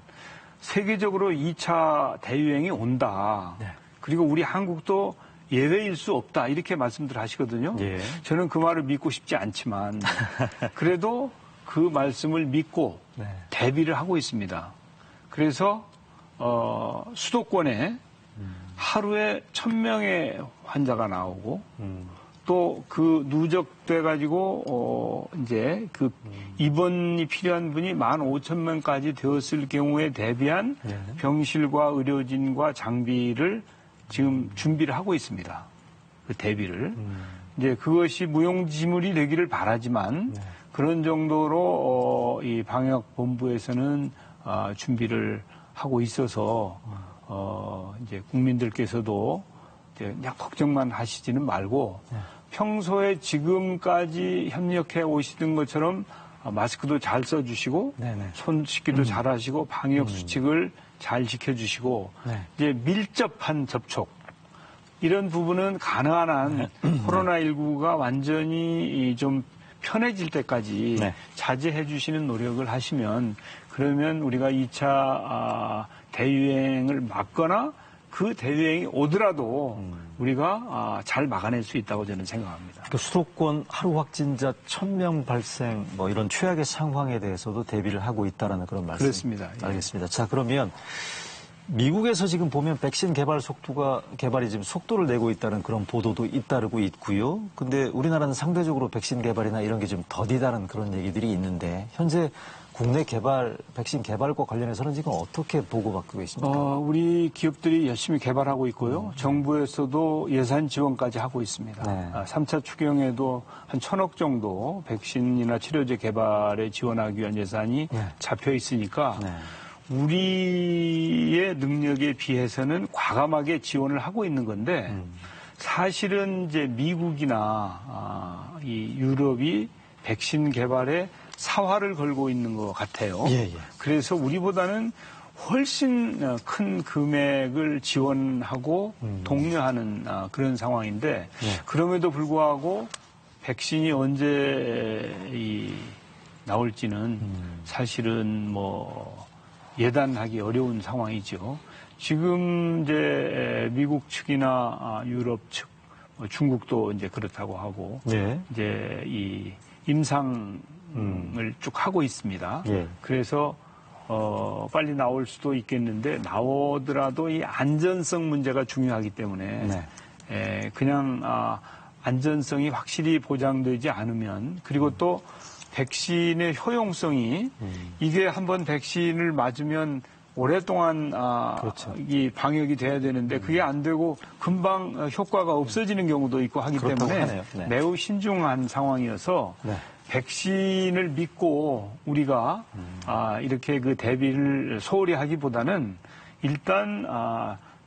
세계적으로 2차 대유행이 온다. 그리고 우리 한국도 예외일 수 없다. 이렇게 말씀들 하시거든요. 저는 그 말을 믿고 싶지 않지만 그래도 그 말씀을 믿고 대비를 하고 있습니다. 그래서 수도권에 하루에 1,000명의 환자가 나오고 또 그 누적돼 가지고 이제 그 입원이 필요한 분이 15,000명까지 되었을 경우에 대비한 병실과 의료진과 장비를 지금 준비를 하고 있습니다. 그 대비를. 이제 그것이 무용지물이 되기를 바라지만 그런 정도로 이 방역본부에서는 준비를 하고 있어서 이제 국민들께서도 이제 그냥 걱정만 하시지는 말고 평소에 지금까지 협력해 오시던 것처럼 마스크도 잘 써주시고 손 씻기도 잘 하시고 방역 수칙을 잘 지켜주시고 이제 밀접한 접촉 이런 부분은 가능한 한 코로나19가 완전히 좀 편해질 때까지 자제해 주시는 노력을 하시면 그러면 우리가 2차 대유행을 막거나 그 대유행이 오더라도 우리가 잘 막아낼 수 있다고 저는 생각합니다. 그 수도권 하루 확진자 1,000명 발생 뭐 이런 최악의 상황에 대해서도 대비를 하고 있다라는 그런 말씀. 그렇습니다. 알겠습니다. 자, 그러면 미국에서 지금 보면 백신 개발이 지금 속도를 내고 있다는 그런 보도도 잇따르고 있고요. 근데 우리나라는 상대적으로 백신 개발이나 이런 게 좀 더디다는 그런 얘기들이 있는데 현재 국내 백신 개발과 관련해서는 지금 어떻게 보고받고 계십니까? 우리 기업들이 열심히 개발하고 있고요. 정부에서도 예산 지원까지 하고 있습니다. 3차 추경에도 한 1,000억 정도 백신이나 치료제 개발에 지원하기 위한 예산이 잡혀 있으니까 우리의 능력에 비해서는 과감하게 지원을 하고 있는 건데 사실은 이제 미국이나 이 유럽이 백신 개발에 사활을 걸고 있는 것 같아요. 예, 예. 그래서 우리보다는 훨씬 큰 금액을 지원하고 독려하는 그런 상황인데 그럼에도 불구하고 백신이 언제 나올지는 사실은 뭐 예단하기 어려운 상황이죠. 지금 이제 미국 측이나 유럽 측, 중국도 이제 그렇다고 하고 예. 이제 이 임상을 쭉 하고 있습니다. 예. 그래서 빨리 나올 수도 있겠는데 나오더라도 이 안전성 문제가 중요하기 때문에 그냥 안전성이 확실히 보장되지 않으면 그리고 또 백신의 효용성이 이게 한번 백신을 맞으면 오랫동안 그렇죠. 이 방역이 돼야 되는데 그게 안 되고 금방 효과가 없어지는 경우도 있고 하기 때문에 하네요. 네. 매우 신중한 상황이어서 네. 백신을 믿고 우리가 이렇게 그 대비를 소홀히 하기보다는 일단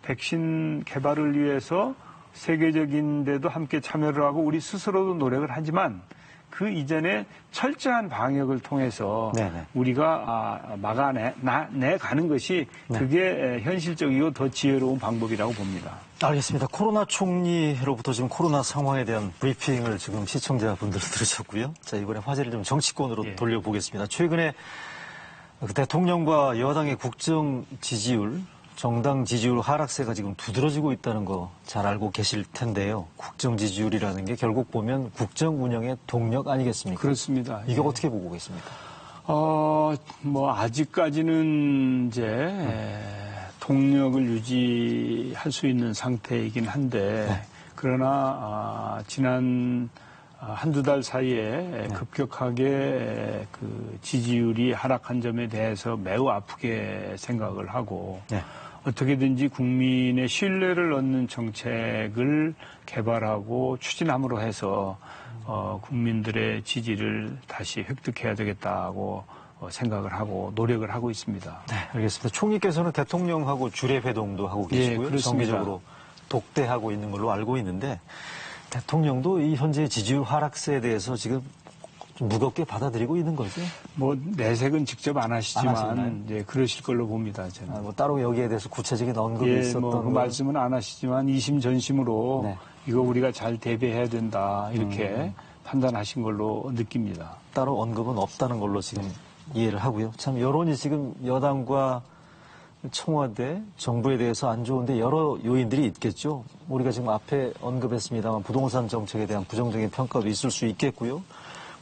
백신 개발을 위해서 세계적인 데도 함께 참여를 하고 우리 스스로도 노력을 하지만 그 이전에 철저한 방역을 통해서 네네. 우리가 막아내가는 것이 그게 현실적이고 더 지혜로운 방법이라고 봅니다. 알겠습니다. 코로나 총리로부터 지금 코로나 상황에 대한 브리핑을 지금 시청자분들 들으셨고요. 자, 이번에 화제를 좀 정치권으로 돌려보겠습니다. 최근에 그 대통령과 여당의 국정 지지율, 정당 지지율 하락세가 지금 두드러지고 있다는 거 잘 알고 계실 텐데요. 국정 지지율이라는 게 결국 보면 국정 운영의 동력 아니겠습니까? 그렇습니다. 이게 어떻게 보고 계십니까? 뭐 아직까지는 이제 동력을 유지할 수 있는 상태이긴 한데 그러나 지난 한두 달 사이에 급격하게 그 지지율이 하락한 점에 대해서 매우 아프게 생각을 하고 어떻게든지 국민의 신뢰를 얻는 정책을 개발하고 추진함으로 해서 국민들의 지지를 다시 획득해야 되겠다고 생각을 하고 노력을 하고 있습니다. 네, 알겠습니다. 총리께서는 대통령하고 주례회동도 하고 계시고요. 그렇습니다. 정기적으로 독대하고 있는 걸로 알고 있는데 대통령도 이 현재 지지율 하락세에 대해서 지금 좀 무겁게 받아들이고 있는 거죠? 뭐 내색은 직접 안 하시지만 하시나요? 이제 그러실 걸로 봅니다. 저는. 뭐 따로 여기에 대해서 구체적인 언급이 있었던 뭐 그 말씀은 안 하시지만 이심전심으로 이거 우리가 잘 대비해야 된다 이렇게 판단하신 걸로 느낍니다. 따로 언급은 없다는 걸로 지금 이해를 하고요. 참 여론이 지금 여당과 청와대, 정부에 대해서 안 좋은데 여러 요인들이 있겠죠. 우리가 지금 앞에 언급했습니다만 부동산 정책에 대한 부정적인 평가도 있을 수 있겠고요.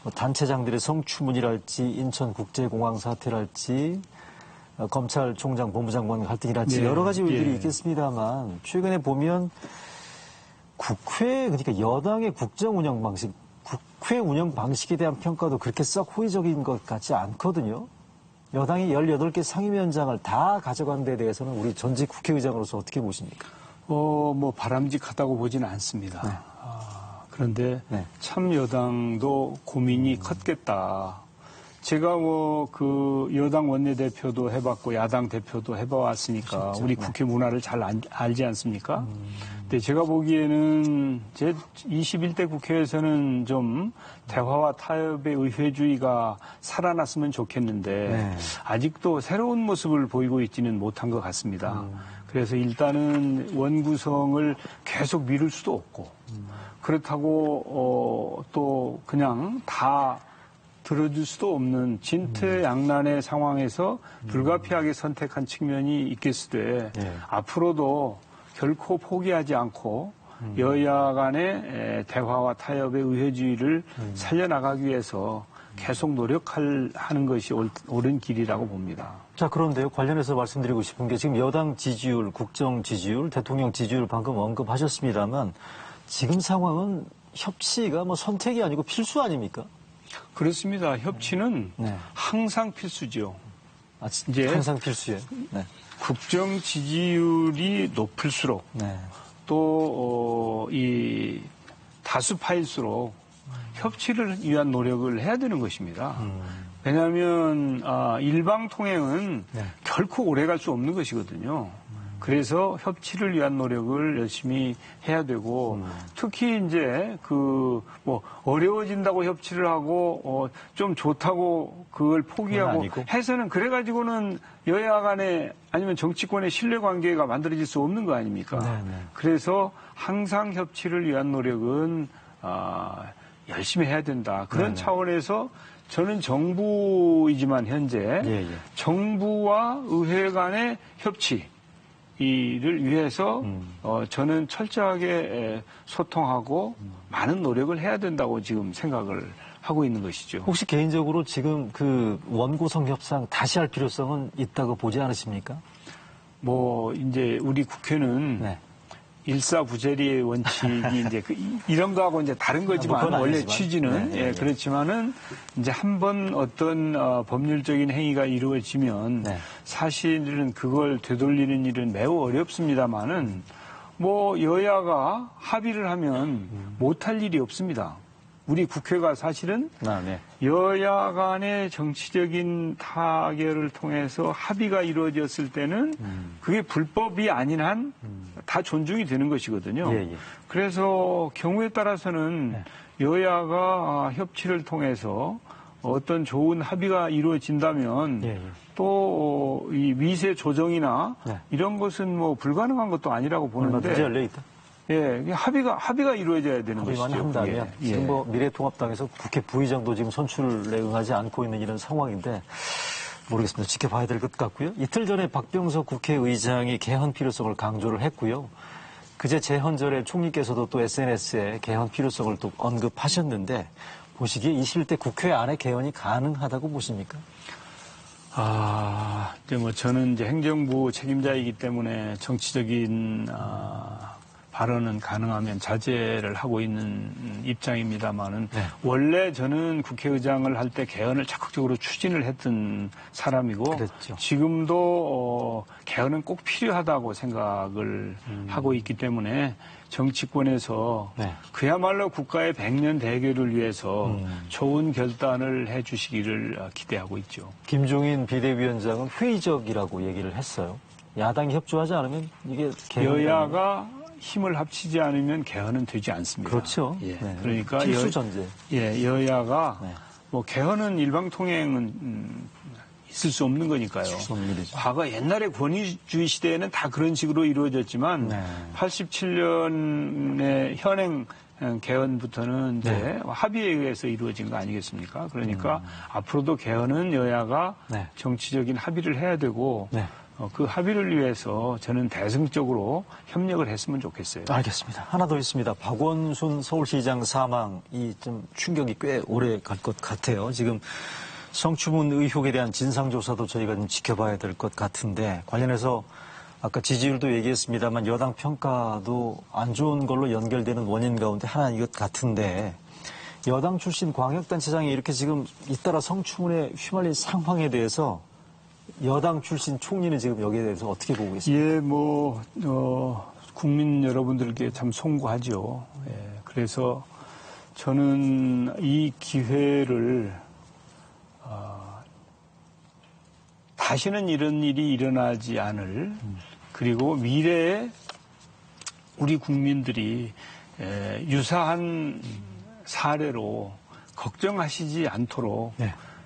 뭐 단체장들의 성추문이랄지 인천국제공항 사태랄지 검찰총장 본부장관 갈등이랄지 여러 가지 요인들이 있겠습니다만 최근에 보면 국회 그러니까 여당의 국정 운영 방식, 국회 운영 방식에 대한 평가도 그렇게 썩 호의적인 것 같지 않거든요. 여당이 18개 상임위원장을 다 가져간 데 대해서는 우리 전직 국회의장으로서 어떻게 보십니까? 뭐 바람직하다고 보지는 않습니다. 그런데 참 여당도 고민이 컸겠다. 제가 뭐 그 여당 원내대표도 해봤고 야당 대표도 해봐왔으니까 우리 국회 문화를 잘 알지 않습니까? 근데 제가 보기에는 제 21대 국회에서는 좀 대화와 타협의 의회주의가 살아났으면 좋겠는데 아직도 새로운 모습을 보이고 있지는 못한 것 같습니다. 그래서 일단은 원구성을 계속 미룰 수도 없고 그렇다고 또 그냥 다 들어줄 수도 없는 진퇴양난의 상황에서 불가피하게 선택한 측면이 있겠으되 앞으로도 결코 포기하지 않고 여야 간의 대화와 타협의 의회주의를 살려나가기 위해서 계속 노력하는 것이 옳은 길이라고 봅니다. 자, 그런데요. 관련해서 말씀드리고 싶은 게 지금 여당 지지율, 국정 지지율, 대통령 지지율 방금 언급하셨습니다만 지금 상황은 협치가 뭐 선택이 아니고 필수 아닙니까? 그렇습니다. 협치는 항상 필수죠. 이제 항상 필수예요. 국정 지지율이 높을수록 또 이 다수파일수록 협치를 위한 노력을 해야 되는 것입니다. 왜냐하면 일방통행은 결코 오래갈 수 없는 것이거든요. 그래서 협치를 위한 노력을 열심히 해야 되고 특히 이제 그 뭐 어려워진다고 협치를 하고 좀 좋다고 그걸 포기하고 해서는 그래가지고는 여야 간에 아니면 정치권의 신뢰관계가 만들어질 수 없는 거 아닙니까? 네네. 그래서 항상 협치를 위한 노력은 열심히 해야 된다. 그런 네네. 차원에서 저는 정부이지만 현재 예. 정부와 의회 간의 협치 이를 위해서 저는 철저하게 소통하고 많은 노력을 해야 된다고 지금 생각을 하고 있는 것이죠. 혹시 개인적으로 지금 그 원구성 협상 다시 할 필요성은 있다고 보지 않으십니까? 뭐 이제 우리 국회는 네. 일사부재리의 원칙이 이제 이런 거하고 이제 다른 거지만 그건 원래 아니지만. 취지는 네. 그렇지만은 이제 한번 어떤 법률적인 행위가 이루어지면 네. 사실은 그걸 되돌리는 일은 매우 어렵습니다만은 뭐 여야가 합의를 하면 못할 일이 없습니다. 우리 국회가 사실은 네. 여야 간의 정치적인 타결을 통해서 합의가 이루어졌을 때는 그게 불법이 아닌 한 다 존중이 되는 것이거든요. 예. 그래서 경우에 따라서는 여야가 협치를 통해서 어떤 좋은 합의가 이루어진다면 또 이 위세 조정이나 이런 것은 뭐 불가능한 것도 아니라고 보는데 문제 열려 있다. 예, 합의가 이루어져야 되는 것이죠. 합의만 한다면 그게. 지금 뭐 미래통합당에서 국회 부의장도 지금 선출에 응하지 않고 있는 이런 상황인데 모르겠습니다. 지켜봐야 될 것 같고요. 이틀 전에 박병석 국회의장이 개헌 필요성을 강조를 했고요. 그제 재헌절에 총리께서도 또 SNS에 개헌 필요성을 또 언급하셨는데 보시기에 이 시일 때 국회 안에 개헌이 가능하다고 보십니까? 이제 뭐 저는 이제 행정부 책임자이기 때문에 정치적인 발언은 가능하면 자제를 하고 있는 입장입니다만은 원래 저는 국회의장을 할 때 개헌을 적극적으로 추진을 했던 사람이고 그랬죠. 지금도 개헌은 꼭 필요하다고 생각을 하고 있기 때문에 정치권에서 그야말로 국가의 100년 대계를 위해서 좋은 결단을 해 주시기를 기대하고 있죠. 김종인 비대위원장은 회의적이라고 얘기를 했어요. 야당이 협조하지 않으면 이게 개헌이 여야가 힘을 합치지 않으면 개헌은 되지 않습니다. 그렇죠. 예. 네. 그러니까 필수 전제. 여야가 뭐 개헌은 일방통행은 있을 수 없는 거니까요. 과거 옛날에 권위주의 시대에는 다 그런 식으로 이루어졌지만 87년의 현행 개헌부터는 이제 합의에 의해서 이루어진 거 아니겠습니까? 그러니까 앞으로도 개헌은 여야가 정치적인 합의를 해야 되고 그 합의를 위해서 저는 대승적으로 협력을 했으면 좋겠어요. 알겠습니다. 하나 더 있습니다. 박원순 서울시장 사망이 좀 충격이 꽤 오래 갈 것 같아요. 지금 성추문 의혹에 대한 진상조사도 저희가 좀 지켜봐야 될 것 같은데 관련해서 아까 지지율도 얘기했습니다만 여당 평가도 안 좋은 걸로 연결되는 원인 가운데 하나인 것 같은데 여당 출신 광역단체장이 이렇게 지금 잇따라 성추문에 휘말린 상황에 대해서 여당 출신 총리는 지금 여기에 대해서 어떻게 보고 계십니까? 예, 뭐, 국민 여러분들께 참 송구하죠. 예, 그래서 저는 이 기회를, 다시는 이런 일이 일어나지 않을, 그리고 미래에 우리 국민들이 유사한 사례로 걱정하시지 않도록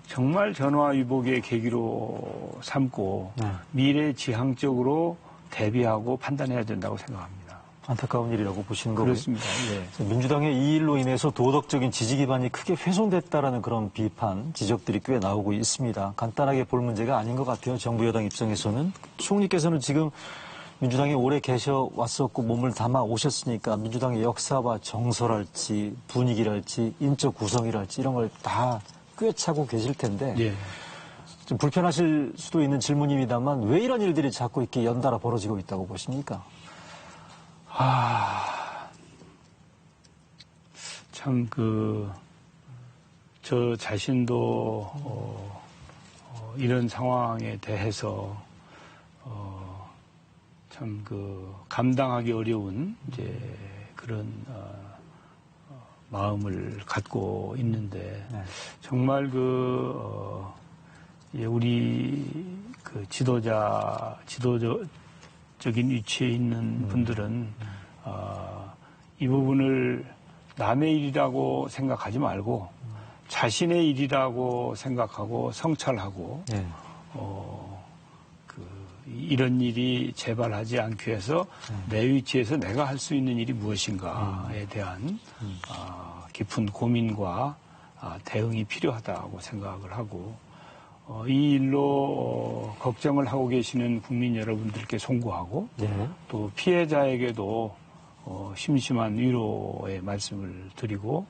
정말 전화위복의 계기로 삼고 미래지향적으로 대비하고 판단해야 된다고 생각합니다. 안타까운 일이라고 보시는 거고요. 그렇습니다. 예. 민주당의 이 일로 인해서 도덕적인 지지 기반이 크게 훼손됐다라는 그런 비판, 지적들이 꽤 나오고 있습니다. 간단하게 볼 문제가 아닌 것 같아요. 정부 여당 입장에서는. 총리께서는 지금 민주당에 오래 계셔 왔었고 몸을 담아 오셨으니까 민주당의 역사와 정서랄지 분위기랄지 인적 구성이랄지 이런 걸 다 꿰차고 계실 텐데 좀 불편하실 수도 있는 질문입니다만 왜 이런 일들이 자꾸 이렇게 연달아 벌어지고 있다고 보십니까? 참 저 자신도 이런 상황에 대해서 참 감당하기 어려운 이제 그런 마음을 갖고 있는데 정말 우리 지도자 적인 위치에 있는 분들은 이 부분을 남의 일이라고 생각하지 말고 자신의 일이라고 생각하고 성찰하고 네. 이런 일이 재발하지 않기 위해서 내 위치에서 내가 할 수 있는 일이 무엇인가에 대한 깊은 고민과 대응이 필요하다고 생각을 하고 이 일로 걱정을 하고 계시는 국민 여러분들께 송구하고 네. 또 피해자에게도 심심한 위로의 말씀을 드리고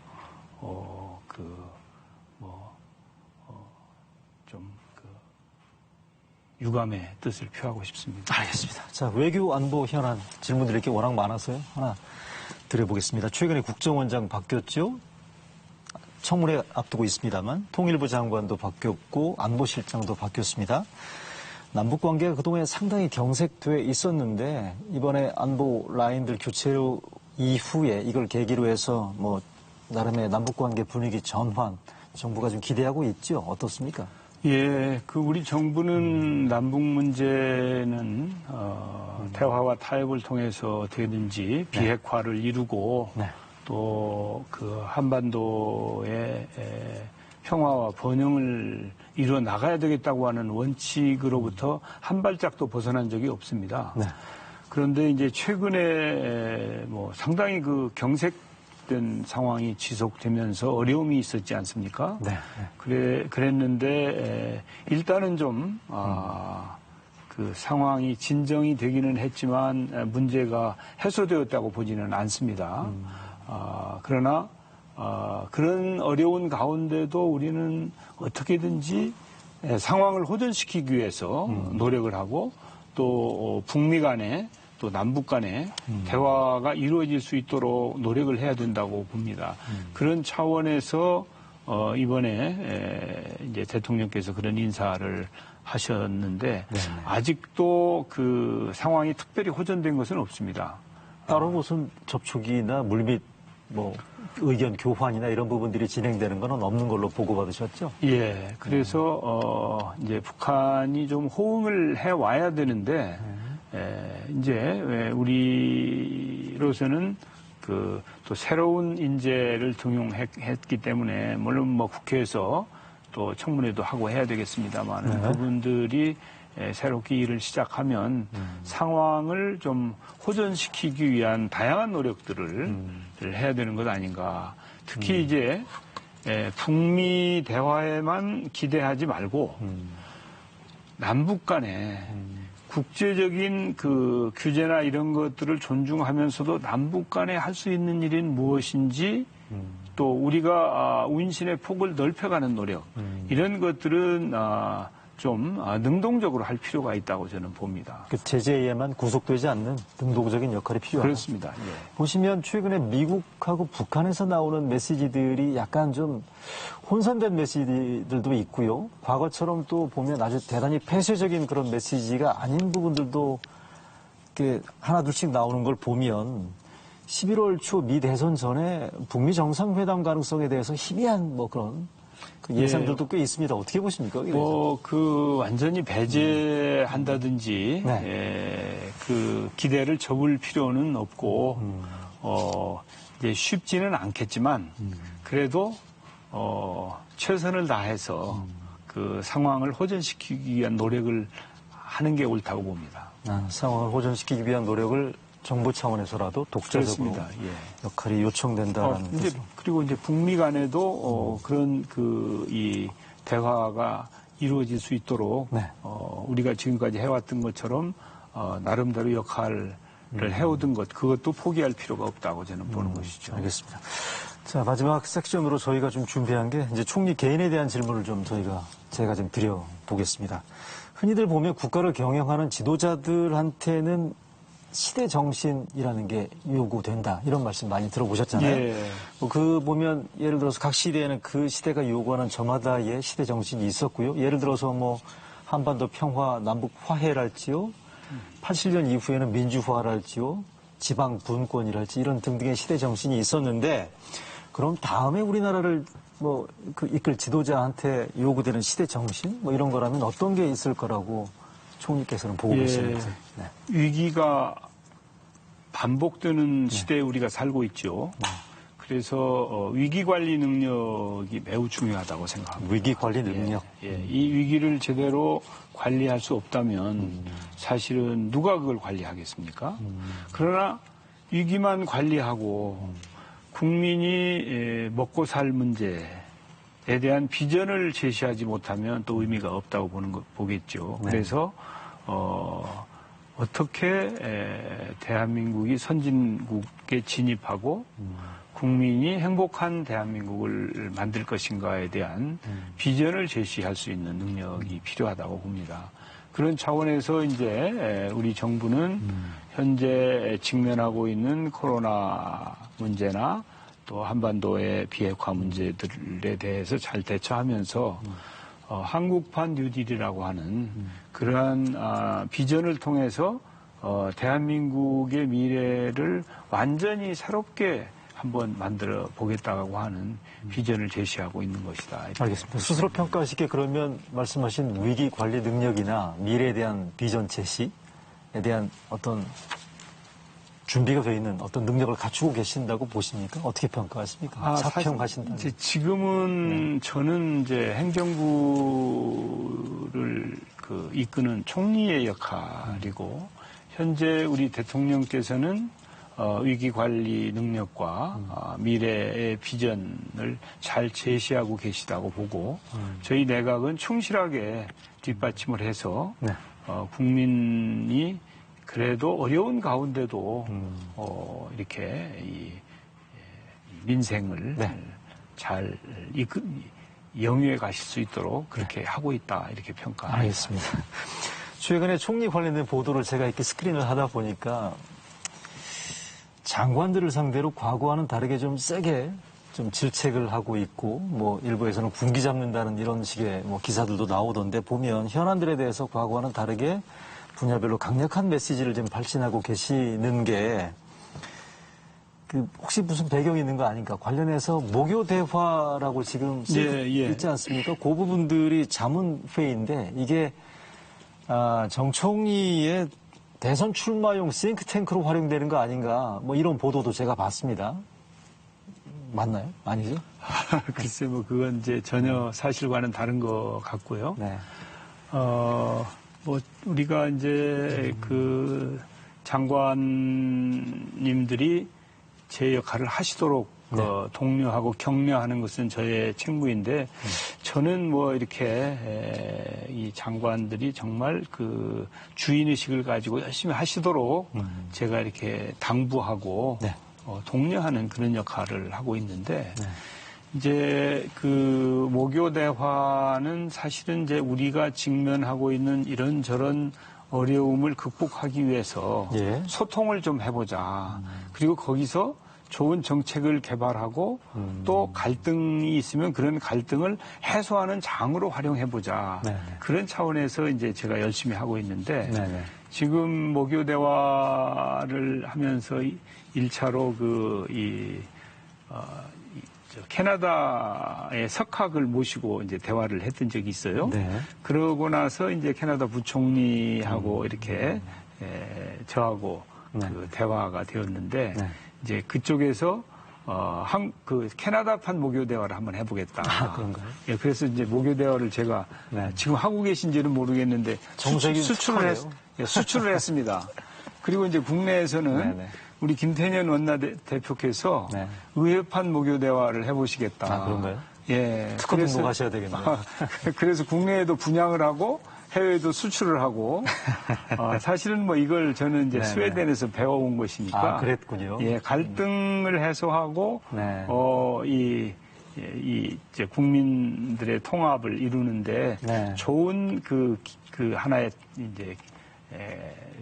유감의 뜻을 표하고 싶습니다. 알겠습니다. 자, 외교 안보 현안 질문드릴 게 워낙 많아서요. 하나 드려보겠습니다. 최근에 국정원장 바뀌었죠? 청문회 앞두고 있습니다만 통일부 장관도 바뀌었고 안보실장도 바뀌었습니다. 남북 관계가 그동안 상당히 경색돼 있었는데 이번에 안보 라인들 교체 이후에 이걸 계기로 해서 뭐 나름의 남북 관계 분위기 전환 정부가 좀 기대하고 있죠. 어떻습니까? 예, 우리 정부는 남북 문제는 대화와 타협을 통해서 어떻게든지 비핵화를 이루고 또 한반도의 평화와 번영을 이루어 나가야 되겠다고 하는 원칙으로부터 한 발짝도 벗어난 적이 없습니다. 그런데 이제 최근에 상당히 경색된 상황이 지속되면서 어려움이 있었지 않습니까? 그랬는데 일단은 좀 상황이 진정이 되기는 했지만 문제가 해소되었다고 보지는 않습니다. 그러나 그런 어려운 가운데도 우리는 어떻게든지 상황을 호전시키기 위해서 노력을 하고 또 북미 간에 또 남북 간에 대화가 이루어질 수 있도록 노력을 해야 된다고 봅니다. 그런 차원에서 이번에 이제 대통령께서 그런 인사를 하셨는데 아직도 상황이 특별히 호전된 것은 없습니다. 따로 무슨 접촉이나 물밑 의견 교환이나 이런 부분들이 진행되는 건 없는 걸로 보고받으셨죠? 예. 그래서 이제 북한이 좀 호응을 해 와야 되는데 이제 우리로서는 또 새로운 인재를 등용했기 때문에 물론 국회에서 또 청문회도 하고 해야 되겠습니다만 그분들이 새롭게 일을 시작하면 상황을 좀 호전시키기 위한 다양한 노력들을 해야 되는 것 아닌가. 특히 이제 북미 대화에만 기대하지 말고 남북 간에 국제적인 규제나 이런 것들을 존중하면서도 남북 간에 할 수 있는 일은 무엇인지 또 우리가 운신의 폭을 넓혀가는 노력 이런 것들은 좀 능동적으로 할 필요가 있다고 저는 봅니다. 제재에만 구속되지 않는 능동적인 역할이 필요하다. 그렇습니다. 예. 보시면 최근에 미국하고 북한에서 나오는 메시지들이 약간 좀 혼선된 메시지들도 있고요. 과거처럼 또 보면 아주 대단히 폐쇄적인 그런 메시지가 아닌 부분들도 이렇게 하나둘씩 나오는 걸 보면 11월 초 미 대선 전에 북미 정상회담 가능성에 대해서 희미한 그런 예상들도 꽤 있습니다. 어떻게 보십니까? 완전히 배제한다든지, 기대를 접을 필요는 없고, 이제 쉽지는 않겠지만, 그래도, 최선을 다해서 상황을 호전시키기 위한 노력을 하는 게 옳다고 봅니다. 상황을 호전시키기 위한 노력을 정부 차원에서라도 독자적으로 역할이 요청된다라는 뜻으로. 그리고 이제 북미 간에도 그런 이 대화가 이루어질 수 있도록 우리가 지금까지 해왔던 것처럼 나름대로 역할을 해오던 것 그것도 포기할 필요가 없다고 저는 보는 것이죠. 알겠습니다. 자, 마지막 섹션으로 저희가 좀 준비한 게 이제 총리 개인에 대한 질문을 좀 제가 좀 드려보겠습니다. 흔히들 보면 국가를 경영하는 지도자들한테는 시대 정신이라는 게 요구된다. 이런 말씀 많이 들어보셨잖아요. 보면 예를 들어서 각 시대에는 그 시대가 요구하는 저마다의 시대 정신이 있었고요. 예를 들어서 한반도 평화, 남북 화해랄지요. 87년 이후에는 민주화랄지요. 지방 분권이랄지 이런 등등의 시대 정신이 있었는데 그럼 다음에 우리나라를 이끌 지도자한테 요구되는 시대 정신 이런 거라면 어떤 게 있을 거라고 총리께서는 보고 예, 계시는지. 네. 위기가 반복되는 시대에 우리가 살고 있죠. 그래서 위기 관리 능력이 매우 중요하다고 생각합니다. 위기 관리 능력. 이 위기를 제대로 관리할 수 없다면 사실은 누가 그걸 관리하겠습니까? 그러나 위기만 관리하고 국민이 먹고 살 문제에 대한 비전을 제시하지 못하면 또 의미가 없다고 보겠죠. 네. 그래서 어떻게 대한민국이 선진국에 진입하고 국민이 행복한 대한민국을 만들 것인가에 대한 비전을 제시할 수 있는 능력이 필요하다고 봅니다. 그런 차원에서 이제 우리 정부는 현재 직면하고 있는 코로나 문제나 또 한반도의 비핵화 문제들에 대해서 잘 대처하면서 한국판 뉴딜이라고 하는 그러한 비전을 통해서 대한민국의 미래를 완전히 새롭게 한번 만들어 보겠다고 하는 비전을 제시하고 있는 것이다. 알겠습니다. 스스로 평가하시기에 그러면 말씀하신 위기 관리 능력이나 미래에 대한 비전 제시에 대한 어떤 준비가 되어 있는 어떤 능력을 갖추고 계신다고 보십니까? 어떻게 평가하십니까? 자평하신다. 지금은 저는 이제 행정부를 이끄는 총리의 역할이고 현재 우리 대통령께서는 위기 관리 능력과 미래의 비전을 잘 제시하고 계시다고 보고 저희 내각은 충실하게 뒷받침을 해서 네. 국민이 그래도 어려운 가운데도 이렇게 이 민생을 네. 잘 영위해 가실 수 있도록 그렇게 하고 있다 이렇게 평가합니다. 알겠습니다. 최근에 총리 관련된 보도를 제가 이렇게 스크린을 하다 보니까 장관들을 상대로 과거와는 다르게 좀 세게 좀 질책을 하고 있고 뭐 일부에서는 군기 잡는다는 이런 식의 뭐 기사들도 나오던데 보면 현안들에 대해서 과거와는 다르게 분야별로 강력한 메시지를 좀 발신하고 계시는 게 혹시 무슨 배경이 있는 거 아닌가? 관련해서 모교 대화라고 지금 있지 않습니까? 그 부분들이 자문회의인데 이게 정 총리의 대선 출마용 싱크탱크로 활용되는 거 아닌가? 뭐 이런 보도도 제가 봤습니다. 맞나요? 아니죠? 글쎄 뭐 그건 이제 전혀 사실과는 다른 것 같고요. 네. 뭐 우리가 이제 장관님들이 제 역할을 하시도록 독려하고 격려하는 것은 저의 책무인데 저는 뭐 이렇게 이 장관들이 정말 주인의식을 가지고 열심히 하시도록 제가 이렇게 당부하고 독려하는 그런 역할을 하고 있는데 이제 모교 대화는 사실은 이제 우리가 직면하고 있는 이런저런 어려움을 극복하기 위해서 소통을 좀 해보자. 그리고 거기서 좋은 정책을 개발하고 또 갈등이 있으면 그런 갈등을 해소하는 장으로 활용해보자. 그런 차원에서 이제 제가 열심히 하고 있는데 지금 모교 대화를 하면서 1차로 캐나다의 석학을 모시고 이제 대화를 했던 적이 있어요. 그러고 나서 이제 캐나다 부총리하고 이렇게 저하고 대화가 되었는데 이제 그쪽에서 캐나다판 모교 대화를 한번 해보겠다. 그런가요? 예, 그래서 이제 모교 대화를 제가 지금 하고 계신지는 모르겠는데 수출을 했습니다. 그리고 이제 국내에서는 우리 김태년 원내대표께서 의회판 모교 대화를 해보시겠다. 그런가요? 예. 특허 등록하셔야 되겠네요. 그래서 국내에도 분양을 하고 해외에도 수출을 하고 사실은 뭐 이걸 저는 이제 스웨덴에서 배워온 것이니까. 그랬군요. 예, 갈등을 해소하고 이제 국민들의 통합을 이루는데 좋은 하나의 이제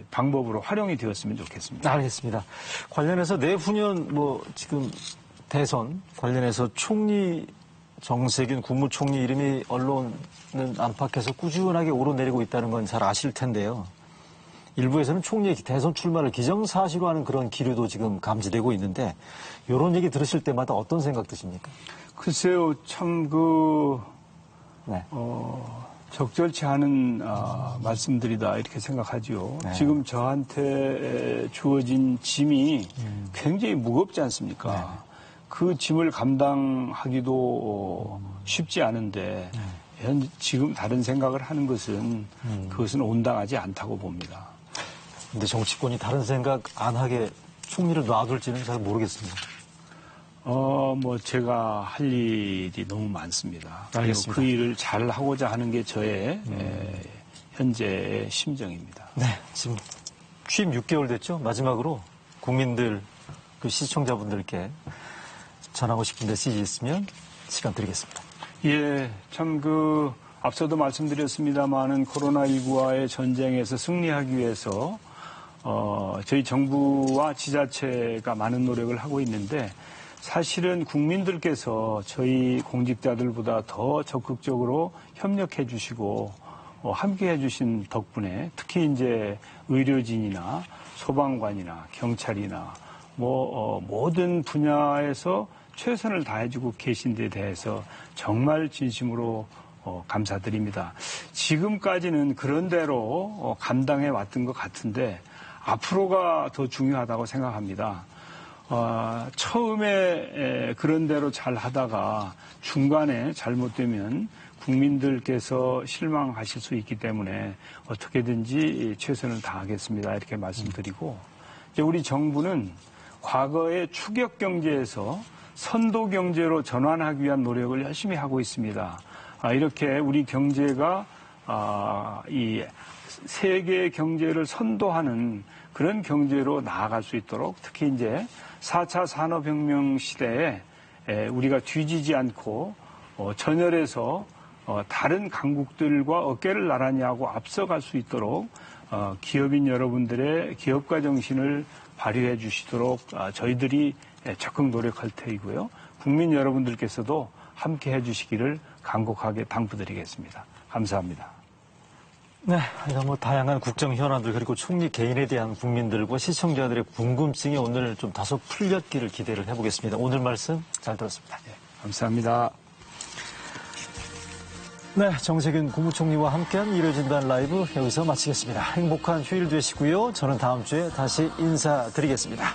방법으로 활용이 되었으면 좋겠습니다. 알겠습니다. 관련해서 내후년 지금 대선 관련해서 총리 정세균 국무총리 이름이 언론은 안팎에서 꾸준하게 오르내리고 있다는 건 잘 아실 텐데요. 일부에서는 총리의 대선 출마를 기정사실화하는 그런 기류도 지금 감지되고 있는데 이런 얘기 들으실 때마다 어떤 생각 드십니까? 글쎄요, 참 적절치 않은 말씀들이다 이렇게 생각하지요. 지금 저한테 주어진 짐이 굉장히 무겁지 않습니까? 그 짐을 감당하기도 쉽지 않은데 지금 다른 생각을 하는 것은 그것은 온당하지 않다고 봅니다. 근데 정치권이 다른 생각 안 하게 총리를 놔둘지는 잘 모르겠습니다. 제가 할 일이 너무 많습니다. 알겠습니다. 그 일을 잘 하고자 하는 게 저의 현재의 심정입니다. 네, 지금 취임 6개월 됐죠? 마지막으로 국민들, 그 시청자분들께 전하고 싶은 메시지 있으면 시간 드리겠습니다. 예, 참 앞서도 말씀드렸습니다마는 코로나19와의 전쟁에서 승리하기 위해서 저희 정부와 지자체가 많은 노력을 하고 있는데 사실은 국민들께서 저희 공직자들보다 더 적극적으로 협력해 주시고 함께 해 주신 덕분에 특히 이제 의료진이나 소방관이나 경찰이나 모든 분야에서 최선을 다해주고 계신 데 대해서 정말 진심으로 감사드립니다. 지금까지는 그런 대로 감당해 왔던 것 같은데 앞으로가 더 중요하다고 생각합니다. 처음에 그런 대로 잘 하다가 중간에 잘못되면 국민들께서 실망하실 수 있기 때문에 어떻게든지 최선을 다하겠습니다. 이렇게 말씀드리고 이제 우리 정부는 과거의 추격 경제에서 선도 경제로 전환하기 위한 노력을 열심히 하고 있습니다. 이렇게 우리 경제가 이 세계 경제를 선도하는 그런 경제로 나아갈 수 있도록 특히 이제 4차 산업혁명 시대에 우리가 뒤지지 않고 전열에서 다른 강국들과 어깨를 나란히 하고 앞서갈 수 있도록 기업인 여러분들의 기업가 정신을 발휘해 주시도록 저희들이 적극 노력할 테이고요. 국민 여러분들께서도 함께 해 주시기를 간곡하게 당부드리겠습니다. 감사합니다. 네, 다양한 국정 현안들 그리고 총리 개인에 대한 국민들과 시청자들의 궁금증이 오늘 좀 다소 풀렸기를 기대를 해보겠습니다. 오늘 말씀 잘 들었습니다. 네, 감사합니다. 네, 정세균 국무총리와 함께한 이뤄진다는 라이브 여기서 마치겠습니다. 행복한 휴일 되시고요. 저는 다음 주에 다시 인사드리겠습니다.